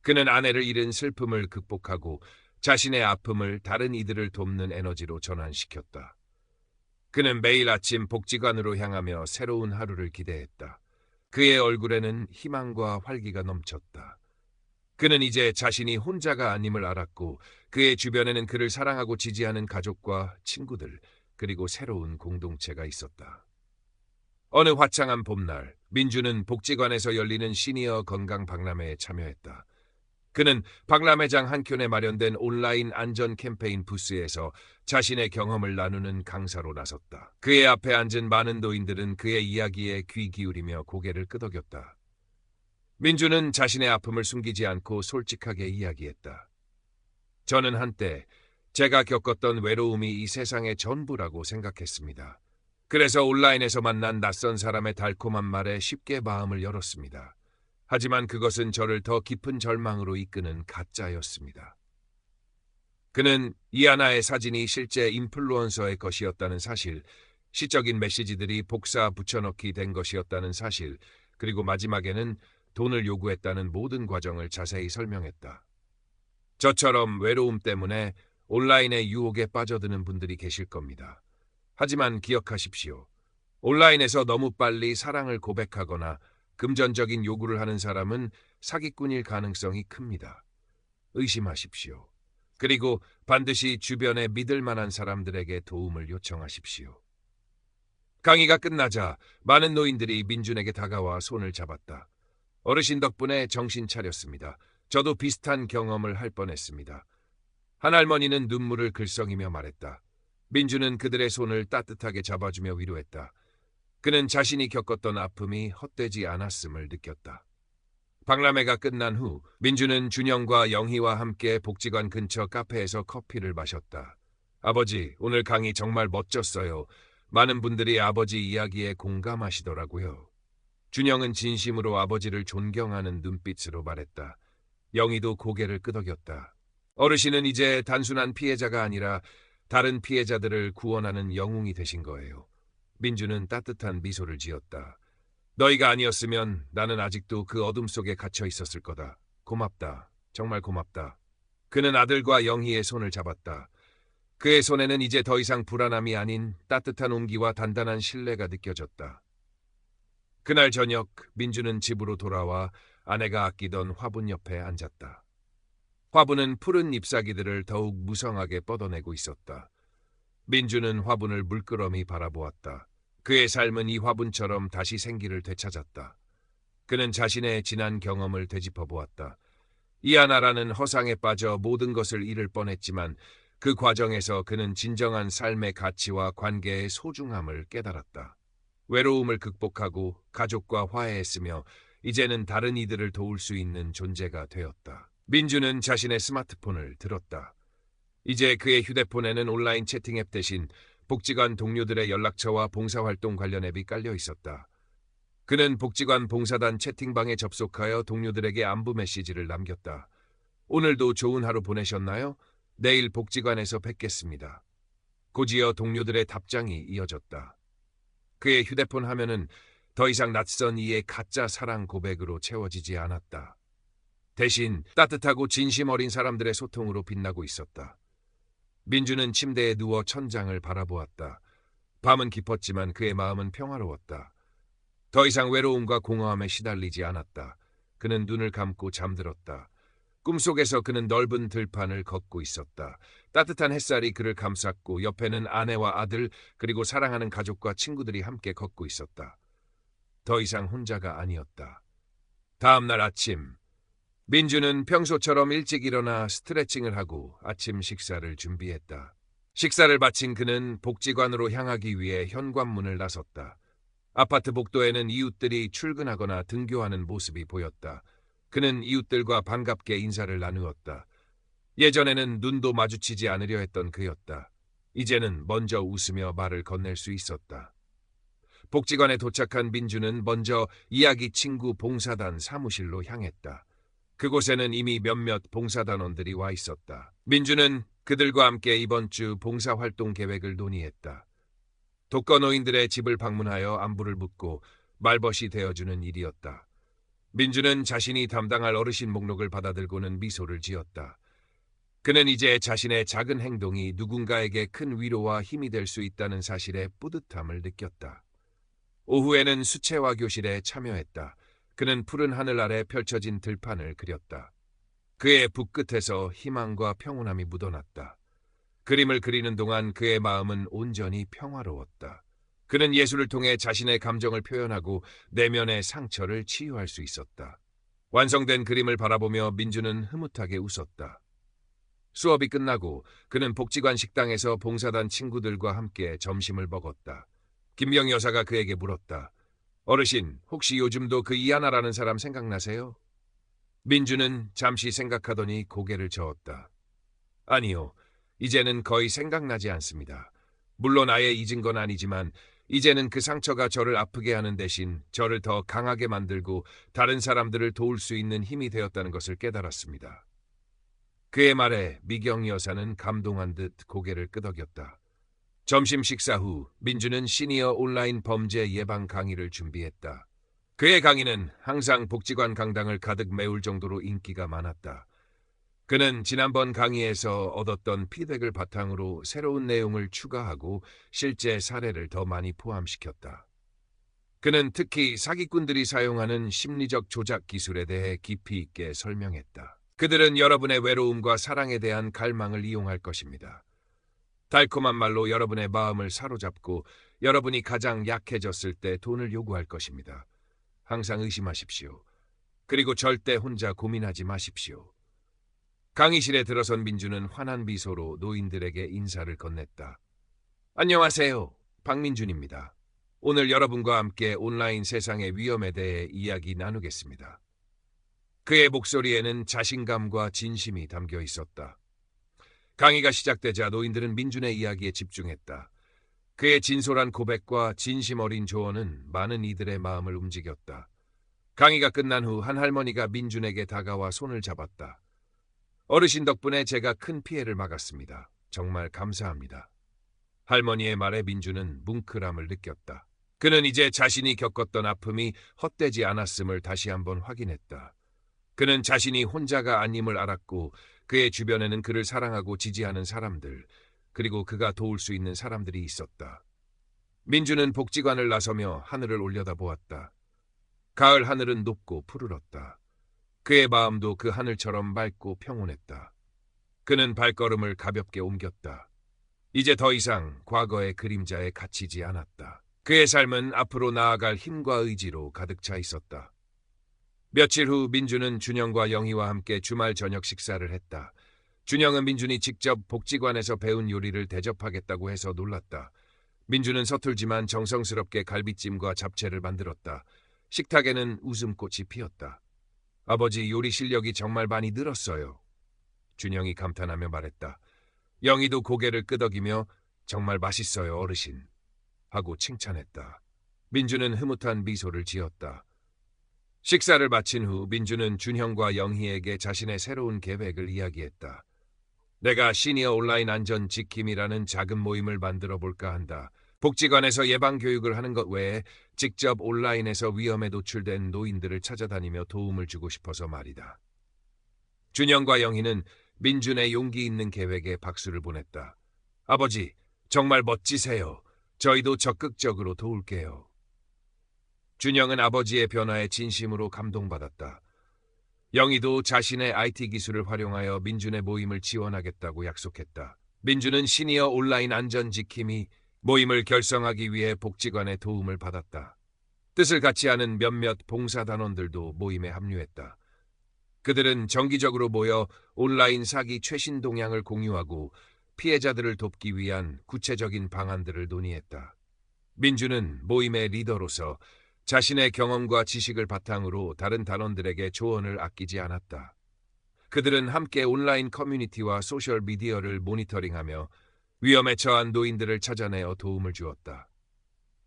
그는 아내를 잃은 슬픔을 극복하고 자신의 아픔을 다른 이들을 돕는 에너지로 전환시켰다. 그는 매일 아침 복지관으로 향하며 새로운 하루를 기대했다. 그의 얼굴에는 희망과 활기가 넘쳤다. 그는 이제 자신이 혼자가 아님을 알았고 그의 주변에는 그를 사랑하고 지지하는 가족과 친구들 그리고 새로운 공동체가 있었다. 어느 화창한 봄날 민주는 복지관에서 열리는 시니어 건강 박람회에 참여했다. 그는 박람회장 한켠에 마련된 온라인 안전 캠페인 부스에서 자신의 경험을 나누는 강사로 나섰다. 그의 앞에 앉은 많은 노인들은 그의 이야기에 귀 기울이며 고개를 끄덕였다. 민주는 자신의 아픔을 숨기지 않고 솔직하게 이야기했다. 저는 한때 제가 겪었던 외로움이 이 세상의 전부라고 생각했습니다. 그래서 온라인에서 만난 낯선 사람의 달콤한 말에 쉽게 마음을 열었습니다. 하지만 그것은 저를 더 깊은 절망으로 이끄는 가짜였습니다. 그는 이하나의 사진이 실제 인플루언서의 것이었다는 사실, 시적인 메시지들이 복사 붙여넣기 된 것이었다는 사실, 그리고 마지막에는 돈을 요구했다는 모든 과정을 자세히 설명했다. 저처럼 외로움 때문에 온라인의 유혹에 빠져드는 분들이 계실 겁니다. 하지만 기억하십시오. 온라인에서 너무 빨리 사랑을 고백하거나 금전적인 요구를 하는 사람은 사기꾼일 가능성이 큽니다. 의심하십시오. 그리고 반드시 주변에 믿을 만한 사람들에게 도움을 요청하십시오. 강의가 끝나자 많은 노인들이 민준에게 다가와 손을 잡았다. 어르신 덕분에 정신 차렸습니다. 저도 비슷한 경험을 할 뻔했습니다. 한 할머니는 눈물을 글썽이며 말했다. 민준은 그들의 손을 따뜻하게 잡아주며 위로했다. 그는 자신이 겪었던 아픔이 헛되지 않았음을 느꼈다. 박람회가 끝난 후 민준은 준영과 영희와 함께 복지관 근처 카페에서 커피를 마셨다. 아버지, 오늘 강의 정말 멋졌어요. 많은 분들이 아버지 이야기에 공감하시더라고요. 준영은 진심으로 아버지를 존경하는 눈빛으로 말했다. 영희도 고개를 끄덕였다. 어르신은 이제 단순한 피해자가 아니라 다른 피해자들을 구원하는 영웅이 되신 거예요. 민주는 따뜻한 미소를 지었다. 너희가 아니었으면 나는 아직도 그 어둠 속에 갇혀 있었을 거다. 고맙다. 정말 고맙다. 그는 아들과 영희의 손을 잡았다. 그의 손에는 이제 더 이상 불안함이 아닌 따뜻한 온기와 단단한 신뢰가 느껴졌다. 그날 저녁 민주는 집으로 돌아와 아내가 아끼던 화분 옆에 앉았다. 화분은 푸른 잎사귀들을 더욱 무성하게 뻗어내고 있었다. 민주는 화분을 물끄러미 바라보았다. 그의 삶은 이 화분처럼 다시 생기를 되찾았다. 그는 자신의 지난 경험을 되짚어보았다. 이하나라는 허상에 빠져 모든 것을 잃을 뻔했지만 그 과정에서 그는 진정한 삶의 가치와 관계의 소중함을 깨달았다. 외로움을 극복하고 가족과 화해했으며 이제는 다른 이들을 도울 수 있는 존재가 되었다. 민주는 자신의 스마트폰을 들었다. 이제 그의 휴대폰에는 온라인 채팅 앱 대신 복지관 동료들의 연락처와 봉사활동 관련 앱이 깔려 있었다. 그는 복지관 봉사단 채팅방에 접속하여 동료들에게 안부 메시지를 남겼다. 오늘도 좋은 하루 보내셨나요? 내일 복지관에서 뵙겠습니다. 곧이어 동료들의 답장이 이어졌다. 그의 휴대폰 화면은 더 이상 낯선 이의 가짜 사랑 고백으로 채워지지 않았다. 대신 따뜻하고 진심 어린 사람들의 소통으로 빛나고 있었다. 민주는 침대에 누워 천장을 바라보았다. 밤은 깊었지만 그의 마음은 평화로웠다. 더 이상 외로움과 공허함에 시달리지 않았다. 그는 눈을 감고 잠들었다. 꿈속에서 그는 넓은 들판을 걷고 있었다. 따뜻한 햇살이 그를 감쌌고 옆에는 아내와 아들 그리고 사랑하는 가족과 친구들이 함께 걷고 있었다. 더 이상 혼자가 아니었다. 다음 날 아침, 민주는 평소처럼 일찍 일어나 스트레칭을 하고 아침 식사를 준비했다. 식사를 마친 그는 복지관으로 향하기 위해 현관문을 나섰다. 아파트 복도에는 이웃들이 출근하거나 등교하는 모습이 보였다. 그는 이웃들과 반갑게 인사를 나누었다. 예전에는 눈도 마주치지 않으려 했던 그였다. 이제는 먼저 웃으며 말을 건넬 수 있었다. 복지관에 도착한 민주는 먼저 이야기 친구 봉사단 사무실로 향했다. 그곳에는 이미 몇몇 봉사단원들이 와 있었다. 민주는 그들과 함께 이번 주 봉사활동 계획을 논의했다. 독거노인들의 집을 방문하여 안부를 묻고 말벗이 되어주는 일이었다. 민주는 자신이 담당할 어르신 목록을 받아들고는 미소를 지었다. 그는 이제 자신의 작은 행동이 누군가에게 큰 위로와 힘이 될 수 있다는 사실에 뿌듯함을 느꼈다. 오후에는 수채화 교실에 참여했다. 그는 푸른 하늘 아래 펼쳐진 들판을 그렸다. 그의 붓끝에서 희망과 평온함이 묻어났다. 그림을 그리는 동안 그의 마음은 온전히 평화로웠다. 그는 예술을 통해 자신의 감정을 표현하고 내면의 상처를 치유할 수 있었다. 완성된 그림을 바라보며 민주는 흐뭇하게 웃었다. 수업이 끝나고 그는 복지관 식당에서 봉사단 친구들과 함께 점심을 먹었다. 김경 여사가 그에게 물었다. 어르신, 혹시 요즘도 그 이하나라는 사람 생각나세요? 민주는 잠시 생각하더니 고개를 저었다. 아니요, 이제는 거의 생각나지 않습니다. 물론 아예 잊은 건 아니지만 이제는 그 상처가 저를 아프게 하는 대신 저를 더 강하게 만들고 다른 사람들을 도울 수 있는 힘이 되었다는 것을 깨달았습니다. 그의 말에 미경 여사는 감동한 듯 고개를 끄덕였다. 점심 식사 후 민주는 시니어 온라인 범죄 예방 강의를 준비했다. 그의 강의는 항상 복지관 강당을 가득 메울 정도로 인기가 많았다. 그는 지난번 강의에서 얻었던 피드백을 바탕으로 새로운 내용을 추가하고 실제 사례를 더 많이 포함시켰다. 그는 특히 사기꾼들이 사용하는 심리적 조작 기술에 대해 깊이 있게 설명했다. 그들은 여러분의 외로움과 사랑에 대한 갈망을 이용할 것입니다. 달콤한 말로 여러분의 마음을 사로잡고 여러분이 가장 약해졌을 때 돈을 요구할 것입니다. 항상 의심하십시오. 그리고 절대 혼자 고민하지 마십시오. 강의실에 들어선 민주는 환한 미소로 노인들에게 인사를 건넸다. 안녕하세요. 박민준입니다. 오늘 여러분과 함께 온라인 세상의 위험에 대해 이야기 나누겠습니다. 그의 목소리에는 자신감과 진심이 담겨 있었다. 강의가 시작되자 노인들은 민준의 이야기에 집중했다. 그의 진솔한 고백과 진심 어린 조언은 많은 이들의 마음을 움직였다. 강의가 끝난 후 한 할머니가 민준에게 다가와 손을 잡았다. 어르신 덕분에 제가 큰 피해를 막았습니다. 정말 감사합니다. 할머니의 말에 민준은 뭉클함을 느꼈다. 그는 이제 자신이 겪었던 아픔이 헛되지 않았음을 다시 한번 확인했다. 그는 자신이 혼자가 아님을 알았고 그의 주변에는 그를 사랑하고 지지하는 사람들, 그리고 그가 도울 수 있는 사람들이 있었다. 민주는 복지관을 나서며 하늘을 올려다보았다. 가을 하늘은 높고 푸르렀다. 그의 마음도 그 하늘처럼 맑고 평온했다. 그는 발걸음을 가볍게 옮겼다. 이제 더 이상 과거의 그림자에 갇히지 않았다. 그의 삶은 앞으로 나아갈 힘과 의지로 가득 차 있었다. 며칠 후 민주는 준영과 영희와 함께 주말 저녁 식사를 했다. 준영은 민준이 직접 복지관에서 배운 요리를 대접하겠다고 해서 놀랐다. 민주는 서툴지만 정성스럽게 갈비찜과 잡채를 만들었다. 식탁에는 웃음꽃이 피었다. 아버지 요리 실력이 정말 많이 늘었어요. 준영이 감탄하며 말했다. 영희도 고개를 끄덕이며 정말 맛있어요, 어르신. 하고 칭찬했다. 민주는 흐뭇한 미소를 지었다. 식사를 마친 후 민주는 준형과 영희에게 자신의 새로운 계획을 이야기했다. 내가 시니어 온라인 안전 지킴이라는 작은 모임을 만들어 볼까 한다. 복지관에서 예방 교육을 하는 것 외에 직접 온라인에서 위험에 노출된 노인들을 찾아다니며 도움을 주고 싶어서 말이다. 준영과 영희는 민준의 용기 있는 계획에 박수를 보냈다. 아버지, 정말 멋지세요. 저희도 적극적으로 도울게요. 준영은 아버지의 변화에 진심으로 감동받았다. 영희도 자신의 IT 기술을 활용하여 민준의 모임을 지원하겠다고 약속했다. 민준은 시니어 온라인 안전 지킴이 모임을 결성하기 위해 복지관의 도움을 받았다. 뜻을 같이 하는 몇몇 봉사단원들도 모임에 합류했다. 그들은 정기적으로 모여 온라인 사기 최신 동향을 공유하고 피해자들을 돕기 위한 구체적인 방안들을 논의했다. 민주는 모임의 리더로서 자신의 경험과 지식을 바탕으로 다른 단원들에게 조언을 아끼지 않았다. 그들은 함께 온라인 커뮤니티와 소셜미디어를 모니터링하며 위험에 처한 노인들을 찾아내어 도움을 주었다.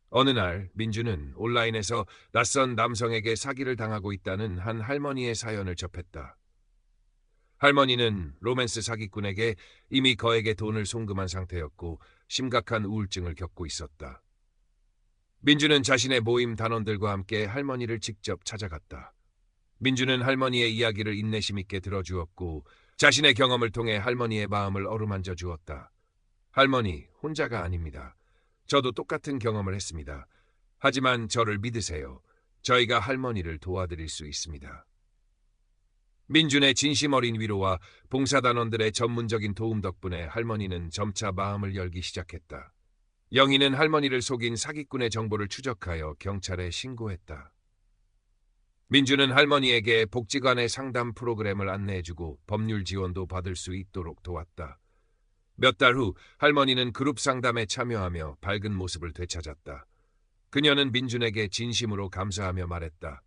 어느 날 민주는 온라인에서 낯선 남성에게 사기를 당하고 있다는 한 할머니의 사연을 접했다. 할머니는 로맨스 사기꾼에게 이미 거액의 돈을 송금한 상태였고 심각한 우울증을 겪고 있었다. 민주는 자신의 모임 단원들과 함께 할머니를 직접 찾아갔다. 민주는 할머니의 이야기를 인내심 있게 들어주었고 자신의 경험을 통해 할머니의 마음을 어루만져 주었다. 할머니, 혼자가 아닙니다. 저도 똑같은 경험을 했습니다. 하지만 저를 믿으세요. 저희가 할머니를 도와드릴 수 있습니다. 민준의 진심 어린 위로와 봉사단원들의 전문적인 도움 덕분에 할머니는 점차 마음을 열기 시작했다. 영희는 할머니를 속인 사기꾼의 정보를 추적하여 경찰에 신고했다. 민주는 할머니에게 복지관의 상담 프로그램을 안내해주고 법률 지원도 받을 수 있도록 도왔다. 몇 달 후 할머니는 그룹 상담에 참여하며 밝은 모습을 되찾았다. 그녀는 민준에게 진심으로 감사하며 말했다.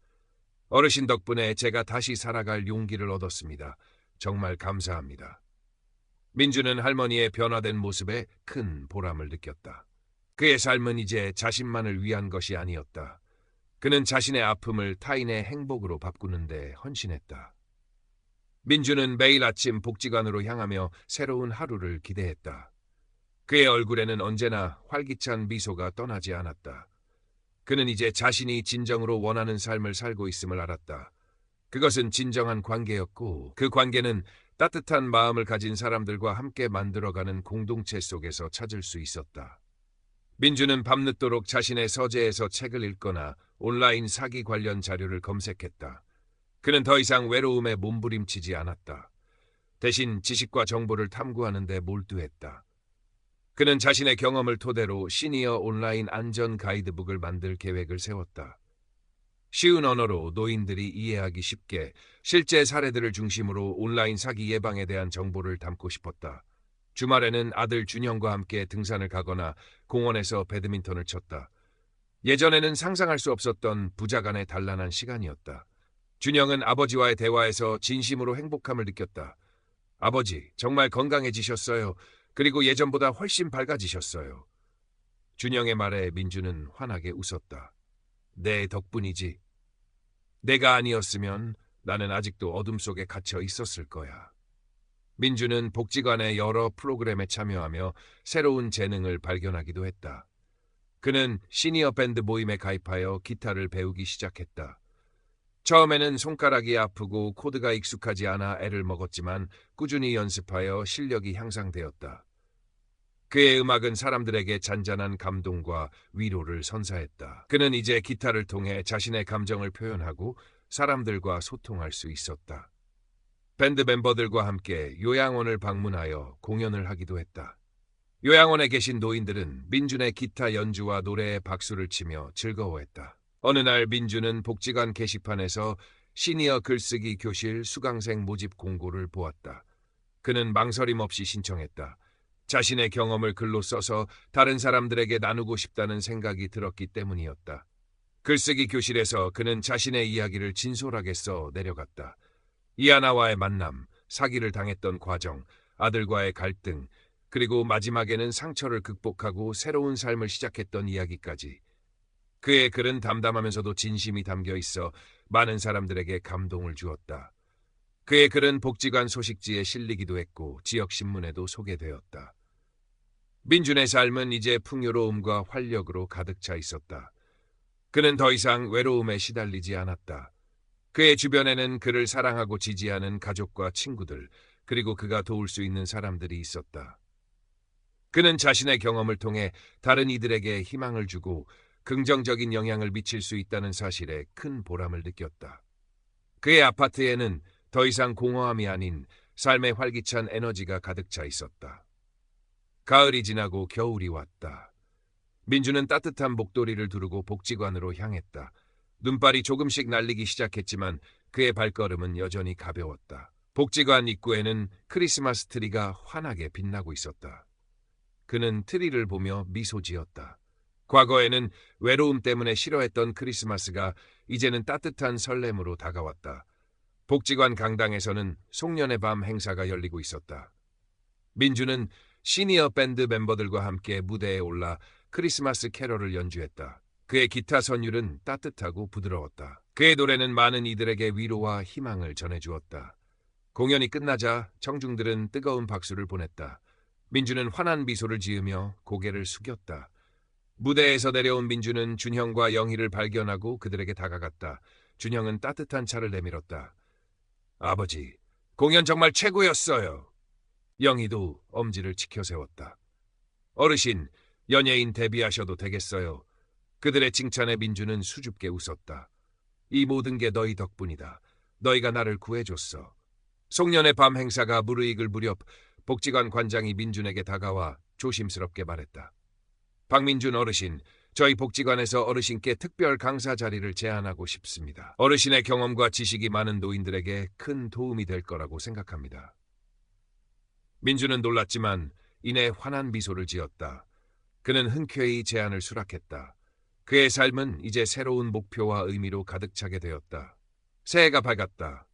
어르신 덕분에 제가 다시 살아갈 용기를 얻었습니다. 정말 감사합니다. 민준은 할머니의 변화된 모습에 큰 보람을 느꼈다. 그의 삶은 이제 자신만을 위한 것이 아니었다. 그는 자신의 아픔을 타인의 행복으로 바꾸는 데 헌신했다. 민주는 매일 아침 복지관으로 향하며 새로운 하루를 기대했다. 그의 얼굴에는 언제나 활기찬 미소가 떠나지 않았다. 그는 이제 자신이 진정으로 원하는 삶을 살고 있음을 알았다. 그것은 진정한 관계였고 그 관계는 따뜻한 마음을 가진 사람들과 함께 만들어가는 공동체 속에서 찾을 수 있었다. 민주는 밤늦도록 자신의 서재에서 책을 읽거나 온라인 사기 관련 자료를 검색했다. 그는 더 이상 외로움에 몸부림치지 않았다. 대신 지식과 정보를 탐구하는 데 몰두했다. 그는 자신의 경험을 토대로 시니어 온라인 안전 가이드북을 만들 계획을 세웠다. 쉬운 언어로 노인들이 이해하기 쉽게 실제 사례들을 중심으로 온라인 사기 예방에 대한 정보를 담고 싶었다. 주말에는 아들 준영과 함께 등산을 가거나 공원에서 배드민턴을 쳤다. 예전에는 상상할 수 없었던 부자 간의 단란한 시간이었다. 준영은 아버지와의 대화에서 진심으로 행복함을 느꼈다. 아버지, 정말 건강해지셨어요. 그리고 예전보다 훨씬 밝아지셨어요. 준영의 말에 민주는 환하게 웃었다. 내 덕분이지. 내가 아니었으면 나는 아직도 어둠 속에 갇혀 있었을 거야. 민주는 복지관의 여러 프로그램에 참여하며 새로운 재능을 발견하기도 했다. 그는 시니어 밴드 모임에 가입하여 기타를 배우기 시작했다. 처음에는 손가락이 아프고 코드가 익숙하지 않아 애를 먹었지만 꾸준히 연습하여 실력이 향상되었다. 그의 음악은 사람들에게 잔잔한 감동과 위로를 선사했다. 그는 이제 기타를 통해 자신의 감정을 표현하고 사람들과 소통할 수 있었다. 밴드 멤버들과 함께 요양원을 방문하여 공연을 하기도 했다. 요양원에 계신 노인들은 민준의 기타 연주와 노래에 박수를 치며 즐거워했다. 어느 날 민주는 복지관 게시판에서 시니어 글쓰기 교실 수강생 모집 공고를 보았다. 그는 망설임 없이 신청했다. 자신의 경험을 글로 써서 다른 사람들에게 나누고 싶다는 생각이 들었기 때문이었다. 글쓰기 교실에서 그는 자신의 이야기를 진솔하게 써 내려갔다. 이하나와의 만남, 사기를 당했던 과정, 아들과의 갈등, 그리고 마지막에는 상처를 극복하고 새로운 삶을 시작했던 이야기까지. 그의 글은 담담하면서도 진심이 담겨 있어 많은 사람들에게 감동을 주었다. 그의 글은 복지관 소식지에 실리기도 했고 지역 신문에도 소개되었다. 민준의 삶은 이제 풍요로움과 활력으로 가득 차 있었다. 그는 더 이상 외로움에 시달리지 않았다. 그의 주변에는 그를 사랑하고 지지하는 가족과 친구들, 그리고 그가 도울 수 있는 사람들이 있었다. 그는 자신의 경험을 통해 다른 이들에게 희망을 주고 긍정적인 영향을 미칠 수 있다는 사실에 큰 보람을 느꼈다. 그의 아파트에는 더 이상 공허함이 아닌 삶의 활기찬 에너지가 가득 차 있었다. 가을이 지나고 겨울이 왔다. 민주는 따뜻한 목도리를 두르고 복지관으로 향했다. 눈발이 조금씩 날리기 시작했지만 그의 발걸음은 여전히 가벼웠다. 복지관 입구에는 크리스마스 트리가 환하게 빛나고 있었다. 그는 트리를 보며 미소 지었다. 과거에는 외로움 때문에 싫어했던 크리스마스가 이제는 따뜻한 설렘으로 다가왔다. 복지관 강당에서는 송년의 밤 행사가 열리고 있었다. 민주는 시니어 밴드 멤버들과 함께 무대에 올라 크리스마스 캐럴을 연주했다. 그의 기타 선율은 따뜻하고 부드러웠다. 그의 노래는 많은 이들에게 위로와 희망을 전해주었다. 공연이 끝나자 청중들은 뜨거운 박수를 보냈다. 민주는 환한 미소를 지으며 고개를 숙였다. 무대에서 내려온 민주는 준형과 영희를 발견하고 그들에게 다가갔다. 준형은 따뜻한 차를 내밀었다. 아버지, 공연 정말 최고였어요. 영희도 엄지를 치켜 세웠다. 어르신, 연예인 데뷔하셔도 되겠어요. 그들의 칭찬에 민주는 수줍게 웃었다. 이 모든 게 너희 덕분이다. 너희가 나를 구해줬어. 송년의 밤 행사가 무르익을 무렵 복지관 관장이 민준에게 다가와 조심스럽게 말했다. 박민준 어르신, 저희 복지관에서 어르신께 특별 강사 자리를 제안하고 싶습니다. 어르신의 경험과 지식이 많은 노인들에게 큰 도움이 될 거라고 생각합니다. 민준은 놀랐지만 이내 환한 미소를 지었다. 그는 흔쾌히 제안을 수락했다. 그의 삶은 이제 새로운 목표와 의미로 가득 차게 되었다. 새해가 밝았다.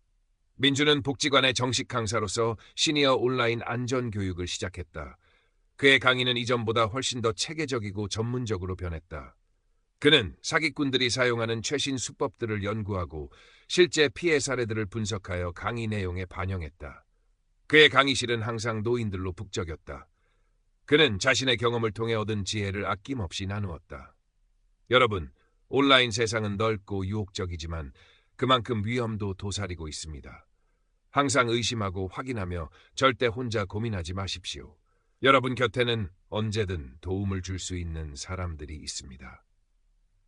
민준은 복지관의 정식 강사로서 시니어 온라인 안전교육을 시작했다. 그의 강의는 이전보다 훨씬 더 체계적이고 전문적으로 변했다. 그는 사기꾼들이 사용하는 최신 수법들을 연구하고 실제 피해 사례들을 분석하여 강의 내용에 반영했다. 그의 강의실은 항상 노인들로 북적였다. 그는 자신의 경험을 통해 얻은 지혜를 아낌없이 나누었다. 여러분, 온라인 세상은 넓고 유혹적이지만 그만큼 위험도 도사리고 있습니다. 항상 의심하고 확인하며 절대 혼자 고민하지 마십시오. 여러분 곁에는 언제든 도움을 줄 수 있는 사람들이 있습니다.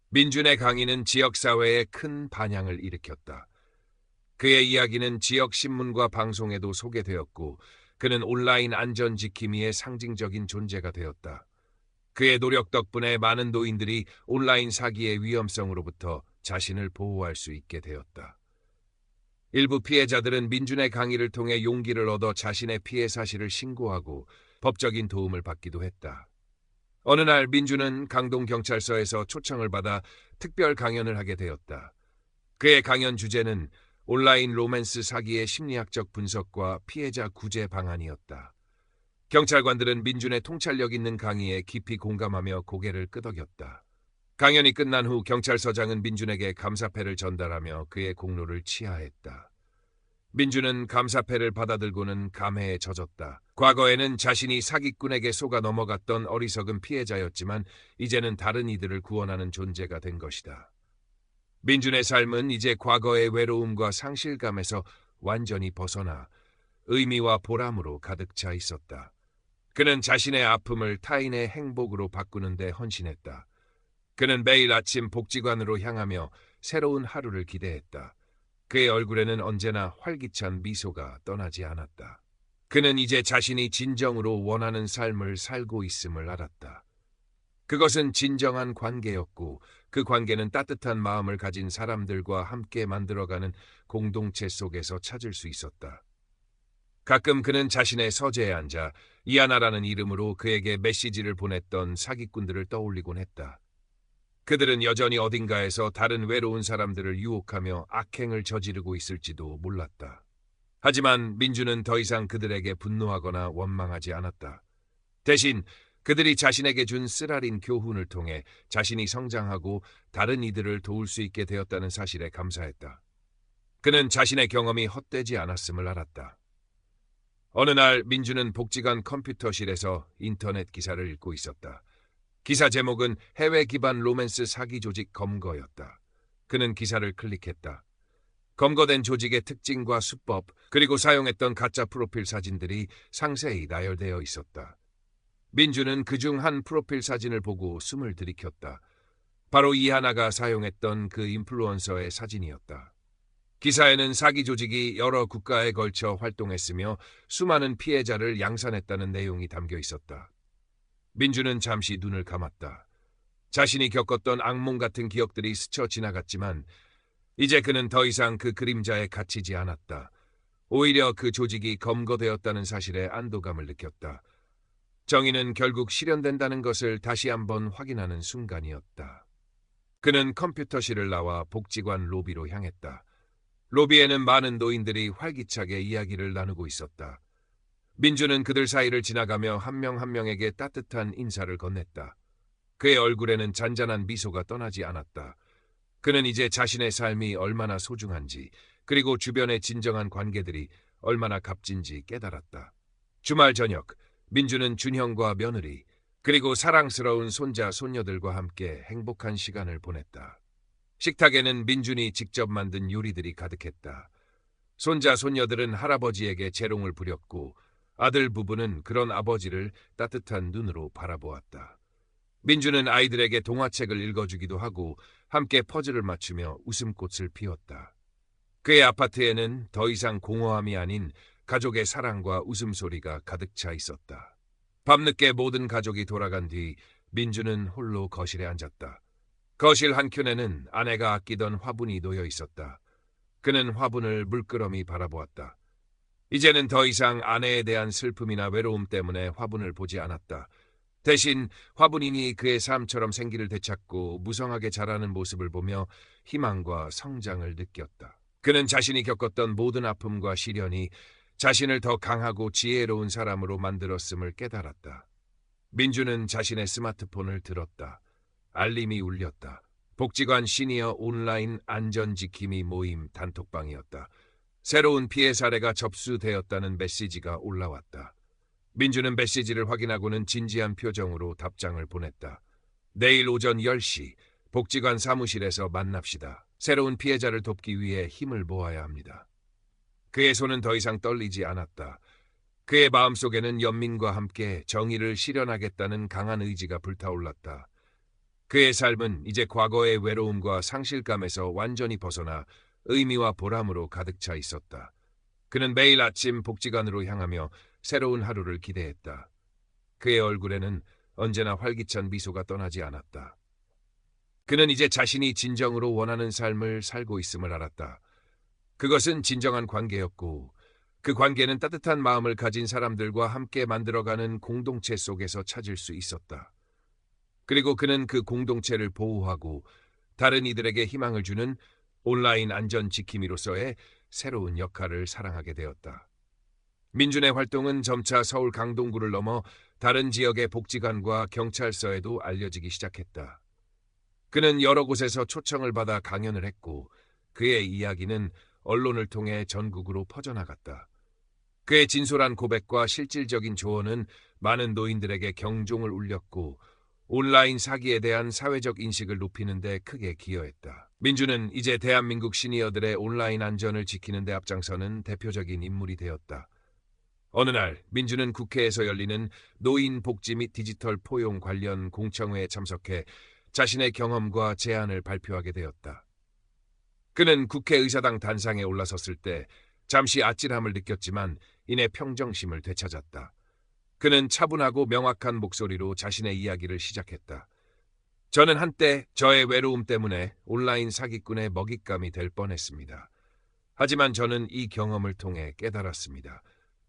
민준의 강의는 지역사회에 큰 반향을 일으켰다. 그의 이야기는 지역 신문과 방송에도 소개되었고 그는 온라인 안전지킴이의 상징적인 존재가 되었다. 그의 노력 덕분에 많은 노인들이 온라인 사기의 위험성으로부터 자신을 보호할 수 있게 되었다. 일부 피해자들은 민준의 강의를 통해 용기를 얻어 자신의 피해 사실을 신고하고 법적인 도움을 받기도 했다. 어느 날 민준은 강동경찰서에서 초청을 받아 특별 강연을 하게 되었다. 그의 강연 주제는 온라인 로맨스 사기의 심리학적 분석과 피해자 구제 방안이었다. 경찰관들은 민준의 통찰력 있는 강의에 깊이 공감하며 고개를 끄덕였다. 강연이 끝난 후 경찰서장은 민준에게 감사패를 전달하며 그의 공로를 치하했다. 민준은 감사패를 받아들고는 감회에 젖었다. 과거에는 자신이 사기꾼에게 속아 넘어갔던 어리석은 피해자였지만 이제는 다른 이들을 구원하는 존재가 된 것이다. 민준의 삶은 이제 과거의 외로움과 상실감에서 완전히 벗어나 의미와 보람으로 가득 차 있었다. 그는 자신의 아픔을 타인의 행복으로 바꾸는 데 헌신했다. 그는 매일 아침 복지관으로 향하며 새로운 하루를 기대했다. 그의 얼굴에는 언제나 활기찬 미소가 떠나지 않았다. 그는 이제 자신이 진정으로 원하는 삶을 살고 있음을 알았다. 그것은 진정한 관계였고 그 관계는 따뜻한 마음을 가진 사람들과 함께 만들어가는 공동체 속에서 찾을 수 있었다. 가끔 그는 자신의 서재에 앉아 이하나라는 이름으로 그에게 메시지를 보냈던 사기꾼들을 떠올리곤 했다. 그들은 여전히 어딘가에서 다른 외로운 사람들을 유혹하며 악행을 저지르고 있을지도 몰랐다. 하지만 민주는 더 이상 그들에게 분노하거나 원망하지 않았다. 대신 그들이 자신에게 준 쓰라린 교훈을 통해 자신이 성장하고 다른 이들을 도울 수 있게 되었다는 사실에 감사했다. 그는 자신의 경험이 헛되지 않았음을 알았다. 어느 날 민주는 복지관 컴퓨터실에서 인터넷 기사를 읽고 있었다. 기사 제목은 해외 기반 로맨스 사기 조직 검거였다. 그는 기사를 클릭했다. 검거된 조직의 특징과 수법, 그리고 사용했던 가짜 프로필 사진들이 상세히 나열되어 있었다. 민주는 그중 한 프로필 사진을 보고 숨을 들이켰다. 바로 이 하나가 사용했던 그 인플루언서의 사진이었다. 기사에는 사기 조직이 여러 국가에 걸쳐 활동했으며 수많은 피해자를 양산했다는 내용이 담겨 있었다. 민주는 잠시 눈을 감았다. 자신이 겪었던 악몽 같은 기억들이 스쳐 지나갔지만 이제 그는 더 이상 그 그림자에 갇히지 않았다. 오히려 그 조직이 검거되었다는 사실에 안도감을 느꼈다. 정의는 결국 실현된다는 것을 다시 한번 확인하는 순간이었다. 그는 컴퓨터실을 나와 복지관 로비로 향했다. 로비에는 많은 노인들이 활기차게 이야기를 나누고 있었다. 민주는 그들 사이를 지나가며 한 명 한 명에게 따뜻한 인사를 건넸다. 그의 얼굴에는 잔잔한 미소가 떠나지 않았다. 그는 이제 자신의 삶이 얼마나 소중한지, 그리고 주변의 진정한 관계들이 얼마나 값진지 깨달았다. 주말 저녁, 민주는 준형과 며느리, 그리고 사랑스러운 손자, 손녀들과 함께 행복한 시간을 보냈다. 식탁에는 민준이 직접 만든 요리들이 가득했다. 손자, 손녀들은 할아버지에게 재롱을 부렸고 아들 부부는 그런 아버지를 따뜻한 눈으로 바라보았다. 민주는 아이들에게 동화책을 읽어주기도 하고 함께 퍼즐을 맞추며 웃음꽃을 피웠다. 그의 아파트에는 더 이상 공허함이 아닌 가족의 사랑과 웃음소리가 가득 차 있었다. 밤늦게 모든 가족이 돌아간 뒤 민주는 홀로 거실에 앉았다. 거실 한켠에는 아내가 아끼던 화분이 놓여 있었다. 그는 화분을 물끄러미 바라보았다. 이제는 더 이상 아내에 대한 슬픔이나 외로움 때문에 화분을 보지 않았다. 대신 화분이 그의 삶처럼 생기를 되찾고 무성하게 자라는 모습을 보며 희망과 성장을 느꼈다. 그는 자신이 겪었던 모든 아픔과 시련이 자신을 더 강하고 지혜로운 사람으로 만들었음을 깨달았다. 민주는 자신의 스마트폰을 들었다. 알림이 울렸다. 복지관 시니어 온라인 안전지킴이 모임 단톡방이었다. 새로운 피해 사례가 접수되었다는 메시지가 올라왔다. 민주는 메시지를 확인하고는 진지한 표정으로 답장을 보냈다. 내일 오전 10시 복지관 사무실에서 만납시다. 새로운 피해자를 돕기 위해 힘을 모아야 합니다. 그의 손은 더 이상 떨리지 않았다. 그의 마음속에는 연민과 함께 정의를 실현하겠다는 강한 의지가 불타올랐다. 그의 삶은 이제 과거의 외로움과 상실감에서 완전히 벗어나 의미와 보람으로 가득 차 있었다. 그는 매일 아침 복지관으로 향하며 새로운 하루를 기대했다. 그의 얼굴에는 언제나 활기찬 미소가 떠나지 않았다. 그는 이제 자신이 진정으로 원하는 삶을 살고 있음을 알았다. 그것은 진정한 관계였고 그 관계는 따뜻한 마음을 가진 사람들과 함께 만들어가는 공동체 속에서 찾을 수 있었다. 그리고 그는 그 공동체를 보호하고 다른 이들에게 희망을 주는 온라인 안전 지킴이로서의 새로운 역할을 사랑하게 되었다. 민준의 활동은 점차 서울 강동구를 넘어 다른 지역의 복지관과 경찰서에도 알려지기 시작했다. 그는 여러 곳에서 초청을 받아 강연을 했고 그의 이야기는 언론을 통해 전국으로 퍼져나갔다. 그의 진솔한 고백과 실질적인 조언은 많은 노인들에게 경종을 울렸고 온라인 사기에 대한 사회적 인식을 높이는 데 크게 기여했다. 민주는 이제 대한민국 시니어들의 온라인 안전을 지키는 데 앞장서는 대표적인 인물이 되었다. 어느 날 민주는 국회에서 열리는 노인 복지 및 디지털 포용 관련 공청회에 참석해 자신의 경험과 제안을 발표하게 되었다. 그는 국회의사당 단상에 올라섰을 때 잠시 아찔함을 느꼈지만 이내 평정심을 되찾았다. 그는 차분하고 명확한 목소리로 자신의 이야기를 시작했다. 저는 한때 저의 외로움 때문에 온라인 사기꾼의 먹잇감이 될 뻔했습니다. 하지만 저는 이 경험을 통해 깨달았습니다.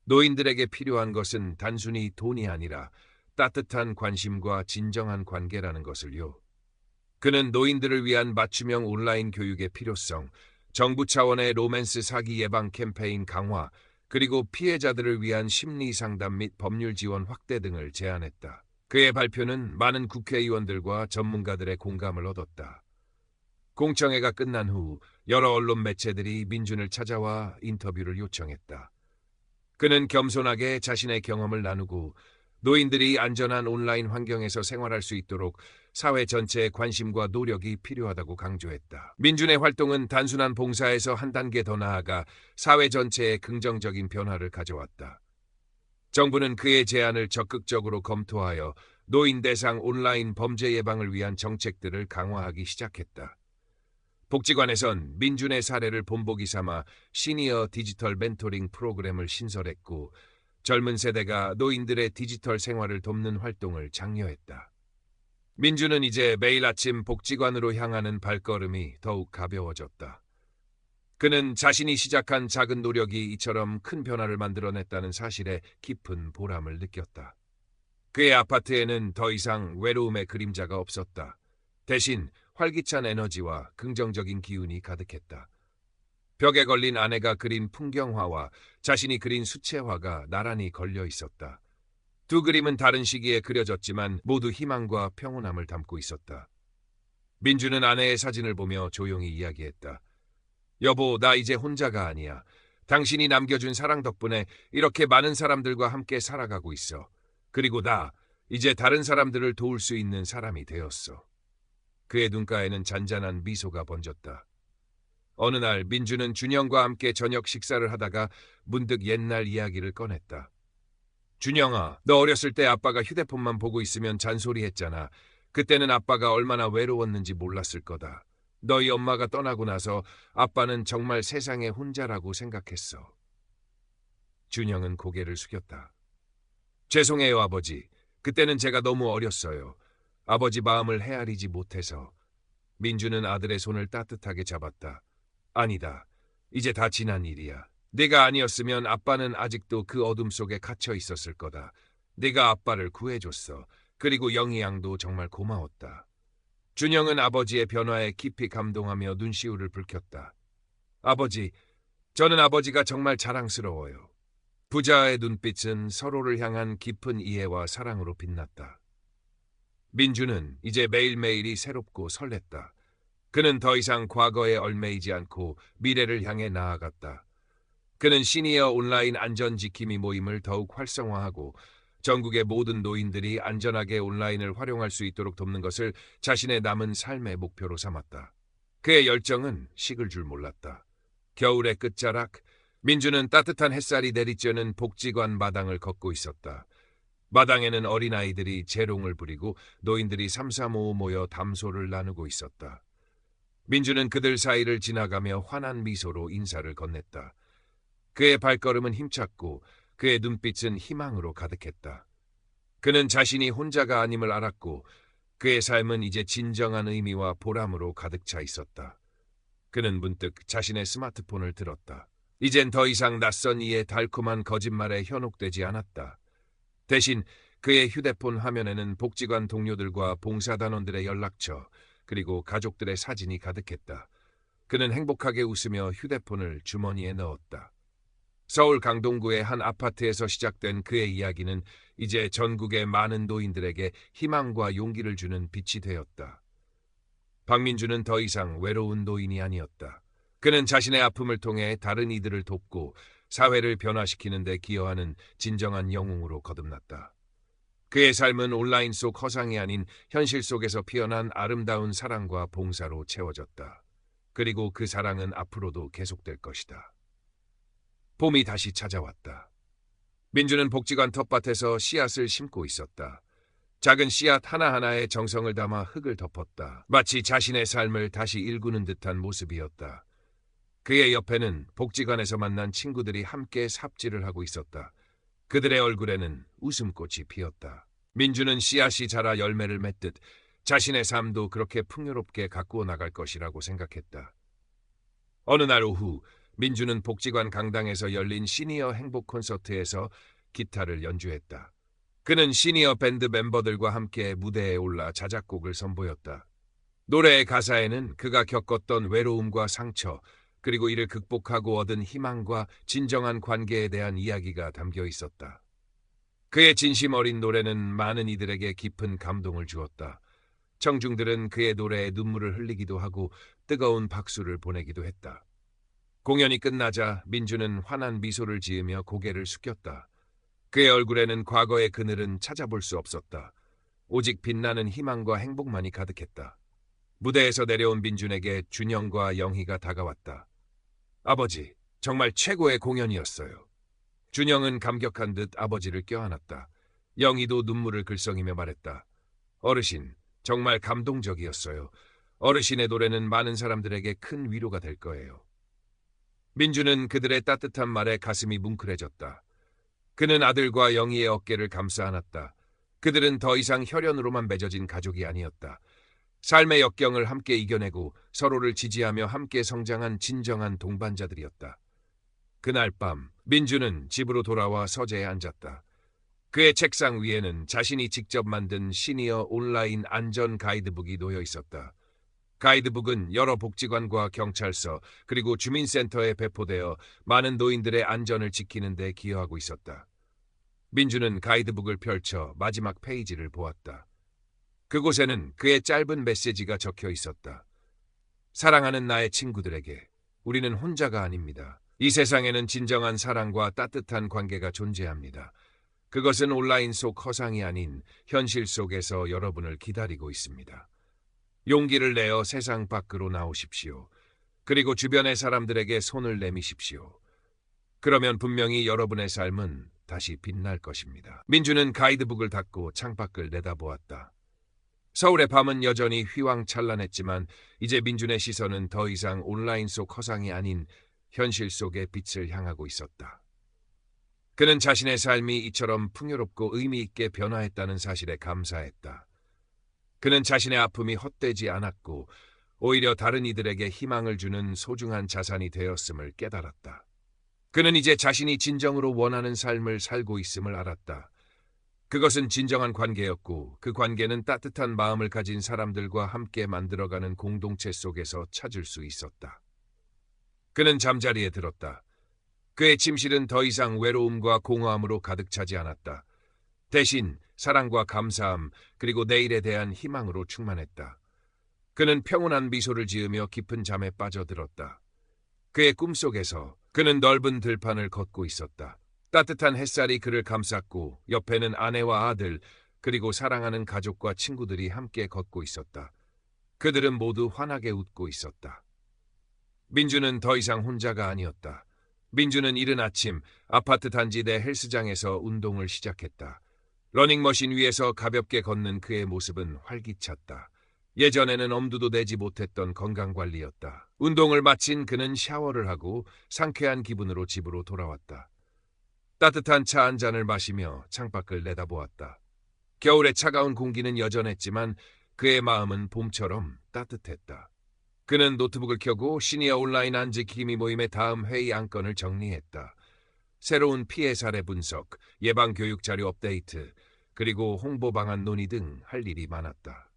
노인들에게 필요한 것은 단순히 돈이 아니라 따뜻한 관심과 진정한 관계라는 것을요. 그는 노인들을 위한 맞춤형 온라인 교육의 필요성, 정부 차원의 로맨스 사기 예방 캠페인 강화, 그리고 피해자들을 위한 심리 상담 및 법률 지원 확대 등을 제안했다. 그의 발표는 많은 국회의원들과 전문가들의 공감을 얻었다. 공청회가 끝난 후 여러 언론 매체들이 민준을 찾아와 인터뷰를 요청했다. 그는 겸손하게 자신의 경험을 나누고 노인들이 안전한 온라인 환경에서 생활할 수 있도록 사회 전체의 관심과 노력이 필요하다고 강조했다. 민준의 활동은 단순한 봉사에서 한 단계 더 나아가 사회 전체에 긍정적인 변화를 가져왔다. 정부는 그의 제안을 적극적으로 검토하여 노인 대상 온라인 범죄 예방을 위한 정책들을 강화하기 시작했다. 복지관에선 민준의 사례를 본보기 삼아 시니어 디지털 멘토링 프로그램을 신설했고 젊은 세대가 노인들의 디지털 생활을 돕는 활동을 장려했다. 민준은 이제 매일 아침 복지관으로 향하는 발걸음이 더욱 가벼워졌다. 그는 자신이 시작한 작은 노력이 이처럼 큰 변화를 만들어냈다는 사실에 깊은 보람을 느꼈다. 그의 아파트에는 더 이상 외로움의 그림자가 없었다. 대신 활기찬 에너지와 긍정적인 기운이 가득했다. 벽에 걸린 아내가 그린 풍경화와 자신이 그린 수채화가 나란히 걸려 있었다. 두 그림은 다른 시기에 그려졌지만 모두 희망과 평온함을 담고 있었다. 민주는 아내의 사진을 보며 조용히 이야기했다. 여보, 나 이제 혼자가 아니야. 당신이 남겨준 사랑 덕분에 이렇게 많은 사람들과 함께 살아가고 있어. 그리고 나 이제 다른 사람들을 도울 수 있는 사람이 되었어. 그의 눈가에는 잔잔한 미소가 번졌다. 어느 날 민주는 준영과 함께 저녁 식사를 하다가 문득 옛날 이야기를 꺼냈다. 준영아, 너 어렸을 때 아빠가 휴대폰만 보고 있으면 잔소리했잖아. 그때는 아빠가 얼마나 외로웠는지 몰랐을 거다. 너희 엄마가 떠나고 나서 아빠는 정말 세상에 혼자라고 생각했어. 준영은 고개를 숙였다. 죄송해요, 아버지. 그때는 제가 너무 어렸어요. 아버지 마음을 헤아리지 못해서. 민주는 아들의 손을 따뜻하게 잡았다. 아니다. 이제 다 지난 일이야. 네가 아니었으면 아빠는 아직도 그 어둠 속에 갇혀 있었을 거다. 네가 아빠를 구해줬어. 그리고 영희 양도 정말 고마웠다. 준영은 아버지의 변화에 깊이 감동하며 눈시울을 붉혔다. 아버지, 저는 아버지가 정말 자랑스러워요. 부자의 눈빛은 서로를 향한 깊은 이해와 사랑으로 빛났다. 민주는 이제 매일매일이 새롭고 설렜다. 그는 더 이상 과거에 얽매이지 않고 미래를 향해 나아갔다. 그는 시니어 온라인 안전지킴이 모임을 더욱 활성화하고 전국의 모든 노인들이 안전하게 온라인을 활용할 수 있도록 돕는 것을 자신의 남은 삶의 목표로 삼았다. 그의 열정은 식을 줄 몰랐다. 겨울의 끝자락, 민주는 따뜻한 햇살이 내리쬐는 복지관 마당을 걷고 있었다. 마당에는 어린아이들이 재롱을 부리고 노인들이 삼삼오오 모여 담소를 나누고 있었다. 민주는 그들 사이를 지나가며 환한 미소로 인사를 건넸다. 그의 발걸음은 힘찼고 그의 눈빛은 희망으로 가득했다. 그는 자신이 혼자가 아님을 알았고 그의 삶은 이제 진정한 의미와 보람으로 가득 차 있었다. 그는 문득 자신의 스마트폰을 들었다. 이젠 더 이상 낯선 이의 달콤한 거짓말에 현혹되지 않았다. 대신 그의 휴대폰 화면에는 복지관 동료들과 봉사단원들의 연락처 그리고 가족들의 사진이 가득했다. 그는 행복하게 웃으며 휴대폰을 주머니에 넣었다. 서울 강동구의 한 아파트에서 시작된 그의 이야기는 이제 전국의 많은 노인들에게 희망과 용기를 주는 빛이 되었다. 박민주는 더 이상 외로운 노인이 아니었다. 그는 자신의 아픔을 통해 다른 이들을 돕고 사회를 변화시키는 데 기여하는 진정한 영웅으로 거듭났다. 그의 삶은 온라인 속 허상이 아닌 현실 속에서 피어난 아름다운 사랑과 봉사로 채워졌다. 그리고 그 사랑은 앞으로도 계속될 것이다. 봄이 다시 찾아왔다. 민주는 복지관 텃밭에서 씨앗을 심고 있었다. 작은 씨앗 하나하나에 정성을 담아 흙을 덮었다. 마치 자신의 삶을 다시 일구는 듯한 모습이었다. 그의 옆에는 복지관에서 만난 친구들이 함께 삽질을 하고 있었다. 그들의 얼굴에는 웃음꽃이 피었다. 민주는 씨앗이 자라 열매를 맺듯 자신의 삶도 그렇게 풍요롭게 가꾸어 나갈 것이라고 생각했다. 어느 날 오후 민주는 복지관 강당에서 열린 시니어 행복 콘서트에서 기타를 연주했다. 그는 시니어 밴드 멤버들과 함께 무대에 올라 자작곡을 선보였다. 노래의 가사에는 그가 겪었던 외로움과 상처, 그리고 이를 극복하고 얻은 희망과 진정한 관계에 대한 이야기가 담겨 있었다. 그의 진심 어린 노래는 많은 이들에게 깊은 감동을 주었다. 청중들은 그의 노래에 눈물을 흘리기도 하고 뜨거운 박수를 보내기도 했다. 공연이 끝나자 민주는 환한 미소를 지으며 고개를 숙였다. 그의 얼굴에는 과거의 그늘은 찾아볼 수 없었다. 오직 빛나는 희망과 행복만이 가득했다. 무대에서 내려온 민준에게 준영과 영희가 다가왔다. 아버지, 정말 최고의 공연이었어요. 준영은 감격한 듯 아버지를 껴안았다. 영희도 눈물을 글썽이며 말했다. 어르신, 정말 감동적이었어요. 어르신의 노래는 많은 사람들에게 큰 위로가 될 거예요. 민주는 그들의 따뜻한 말에 가슴이 뭉클해졌다. 그는 아들과 영희의 어깨를 감싸 안았다. 그들은 더 이상 혈연으로만 맺어진 가족이 아니었다. 삶의 역경을 함께 이겨내고 서로를 지지하며 함께 성장한 진정한 동반자들이었다. 그날 밤 민주는 집으로 돌아와 서재에 앉았다. 그의 책상 위에는 자신이 직접 만든 시니어 온라인 안전 가이드북이 놓여 있었다. 가이드북은 여러 복지관과 경찰서 그리고 주민센터에 배포되어 많은 노인들의 안전을 지키는 데 기여하고 있었다. 민주는 가이드북을 펼쳐 마지막 페이지를 보았다. 그곳에는 그의 짧은 메시지가 적혀 있었다. 사랑하는 나의 친구들에게, 우리는 혼자가 아닙니다. 이 세상에는 진정한 사랑과 따뜻한 관계가 존재합니다. 그것은 온라인 속 허상이 아닌 현실 속에서 여러분을 기다리고 있습니다. 용기를 내어 세상 밖으로 나오십시오. 그리고 주변의 사람들에게 손을 내미십시오. 그러면 분명히 여러분의 삶은 다시 빛날 것입니다. 민주는 가이드북을 닫고 창밖을 내다보았다. 서울의 밤은 여전히 휘황찬란했지만 이제 민준의 시선은 더 이상 온라인 속 허상이 아닌 현실 속의 빛을 향하고 있었다. 그는 자신의 삶이 이처럼 풍요롭고 의미 있게 변화했다는 사실에 감사했다. 그는 자신의 아픔이 헛되지 않았고 오히려 다른 이들에게 희망을 주는 소중한 자산이 되었음을 깨달았다. 그는 이제 자신이 진정으로 원하는 삶을 살고 있음을 알았다. 그것은 진정한 관계였고 그 관계는 따뜻한 마음을 가진 사람들과 함께 만들어가는 공동체 속에서 찾을 수 있었다. 그는 잠자리에 들었다. 그의 침실은 더 이상 외로움과 공허함으로 가득 차지 않았다. 대신 사랑과 감사함 그리고 내일에 대한 희망으로 충만했다. 그는 평온한 미소를 지으며 깊은 잠에 빠져들었다. 그의 꿈속에서 그는 넓은 들판을 걷고 있었다. 따뜻한 햇살이 그를 감쌌고 옆에는 아내와 아들 그리고 사랑하는 가족과 친구들이 함께 걷고 있었다. 그들은 모두 환하게 웃고 있었다. 민주는 더 이상 혼자가 아니었다. 민주는 이른 아침 아파트 단지 내 헬스장에서 운동을 시작했다. 러닝머신 위에서 가볍게 걷는 그의 모습은 활기찼다. 예전에는 엄두도 내지 못했던 건강관리였다. 운동을 마친 그는 샤워를 하고 상쾌한 기분으로 집으로 돌아왔다. 따뜻한 차 한 잔을 마시며 창밖을 내다보았다. 겨울의 차가운 공기는 여전했지만 그의 마음은 봄처럼 따뜻했다. 그는 노트북을 켜고 시니어 온라인 안지킴이 모임의 다음 회의 안건을 정리했다. 새로운 피해 사례 분석, 예방교육 자료 업데이트, 그리고 홍보 방안 논의 등 할 일이 많았다.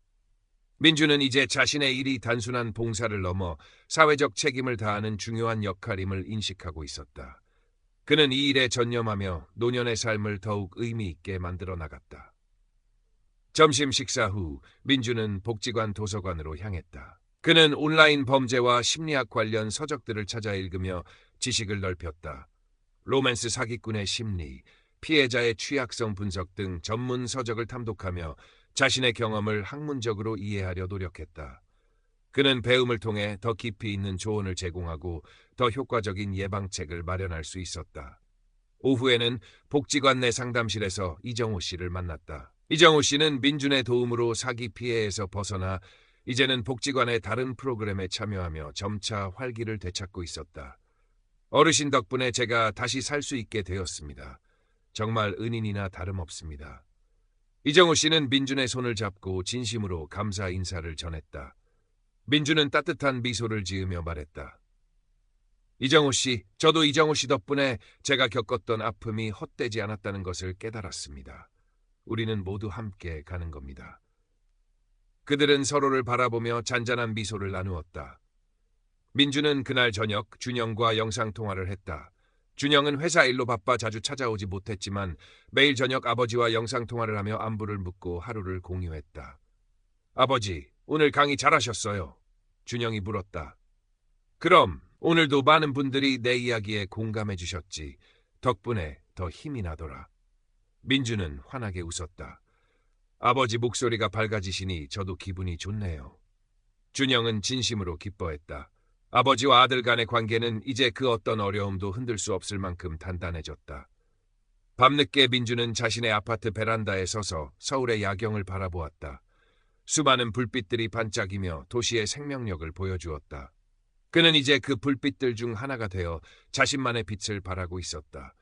민주는 이제 자신의 일이 단순한 봉사를 넘어 사회적 책임을 다하는 중요한 역할임을 인식하고 있었다. 그는 이 일에 전념하며 노년의 삶을 더욱 의미 있게 만들어 나갔다. 점심 식사 후 민주는 복지관 도서관으로 향했다. 그는 온라인 범죄와 심리학 관련 서적들을 찾아 읽으며 지식을 넓혔다. 로맨스 사기꾼의 심리, 피해자의 취약성 분석 등 전문 서적을 탐독하며 자신의 경험을 학문적으로 이해하려 노력했다. 그는 배움을 통해 더 깊이 있는 조언을 제공하고 더 효과적인 예방책을 마련할 수 있었다. 오후에는 복지관 내 상담실에서 이정호 씨를 만났다. 이정호 씨는 민준의 도움으로 사기 피해에서 벗어나 이제는 복지관의 다른 프로그램에 참여하며 점차 활기를 되찾고 있었다. 어르신 덕분에 제가 다시 살 수 있게 되었습니다. 정말 은인이나 다름없습니다. 이정호 씨는 민준의 손을 잡고 진심으로 감사 인사를 전했다. 민준은 따뜻한 미소를 지으며 말했다. 이정호 씨, 저도 이정호 씨 덕분에 제가 겪었던 아픔이 헛되지 않았다는 것을 깨달았습니다. 우리는 모두 함께 가는 겁니다. 그들은 서로를 바라보며 잔잔한 미소를 나누었다. 민주는 그날 저녁 준영과 영상통화를 했다. 준영은 회사 일로 바빠 자주 찾아오지 못했지만 매일 저녁 아버지와 영상통화를 하며 안부를 묻고 하루를 공유했다. 아버지, 오늘 강의 잘하셨어요. 준영이 물었다. 그럼 오늘도 많은 분들이 내 이야기에 공감해 주셨지. 덕분에 더 힘이 나더라. 민주는 환하게 웃었다. 아버지 목소리가 밝아지시니 저도 기분이 좋네요. 준영은 진심으로 기뻐했다. 아버지와 아들 간의 관계는 이제 그 어떤 어려움도 흔들 수 없을 만큼 단단해졌다. 밤늦게 민주는 자신의 아파트 베란다에 서서 서울의 야경을 바라보았다. 수많은 불빛들이 반짝이며 도시의 생명력을 보여주었다. 그는 이제 그 불빛들 중 하나가 되어 자신만의 빛을 발하고 있었다.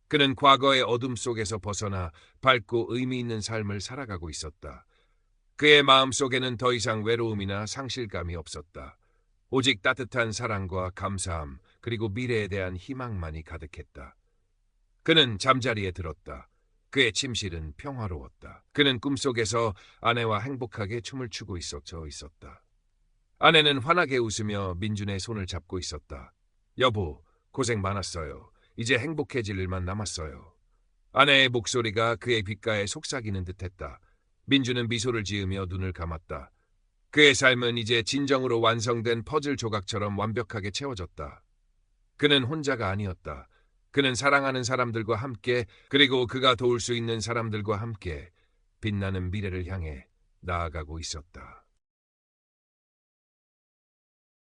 그는 과거의 어둠 속에서 벗어나 밝고 의미 있는 삶을 살아가고 있었다. 그의 마음속에는 더 이상 외로움이나 상실감이 없었다. 오직 따뜻한 사랑과 감사함, 그리고 미래에 대한 희망만이 가득했다. 그는 잠자리에 들었다. 그의 침실은 평화로웠다. 그는 꿈속에서 아내와 행복하게 춤을 추고 있었다. 아내는 환하게 웃으며 민준의 손을 잡고 있었다. 여보, 고생 많았어요. 이제 행복해질 일만 남았어요. 아내의 목소리가 그의 귓가에 속삭이는 듯했다. 민주는 미소를 지으며 눈을 감았다. 그의 삶은 이제 진정으로 완성된 퍼즐 조각처럼 완벽하게 채워졌다. 그는 혼자가 아니었다. 그는 사랑하는 사람들과 함께, 그리고 그가 도울 수 있는 사람들과 함께 빛나는 미래를 향해 나아가고 있었다.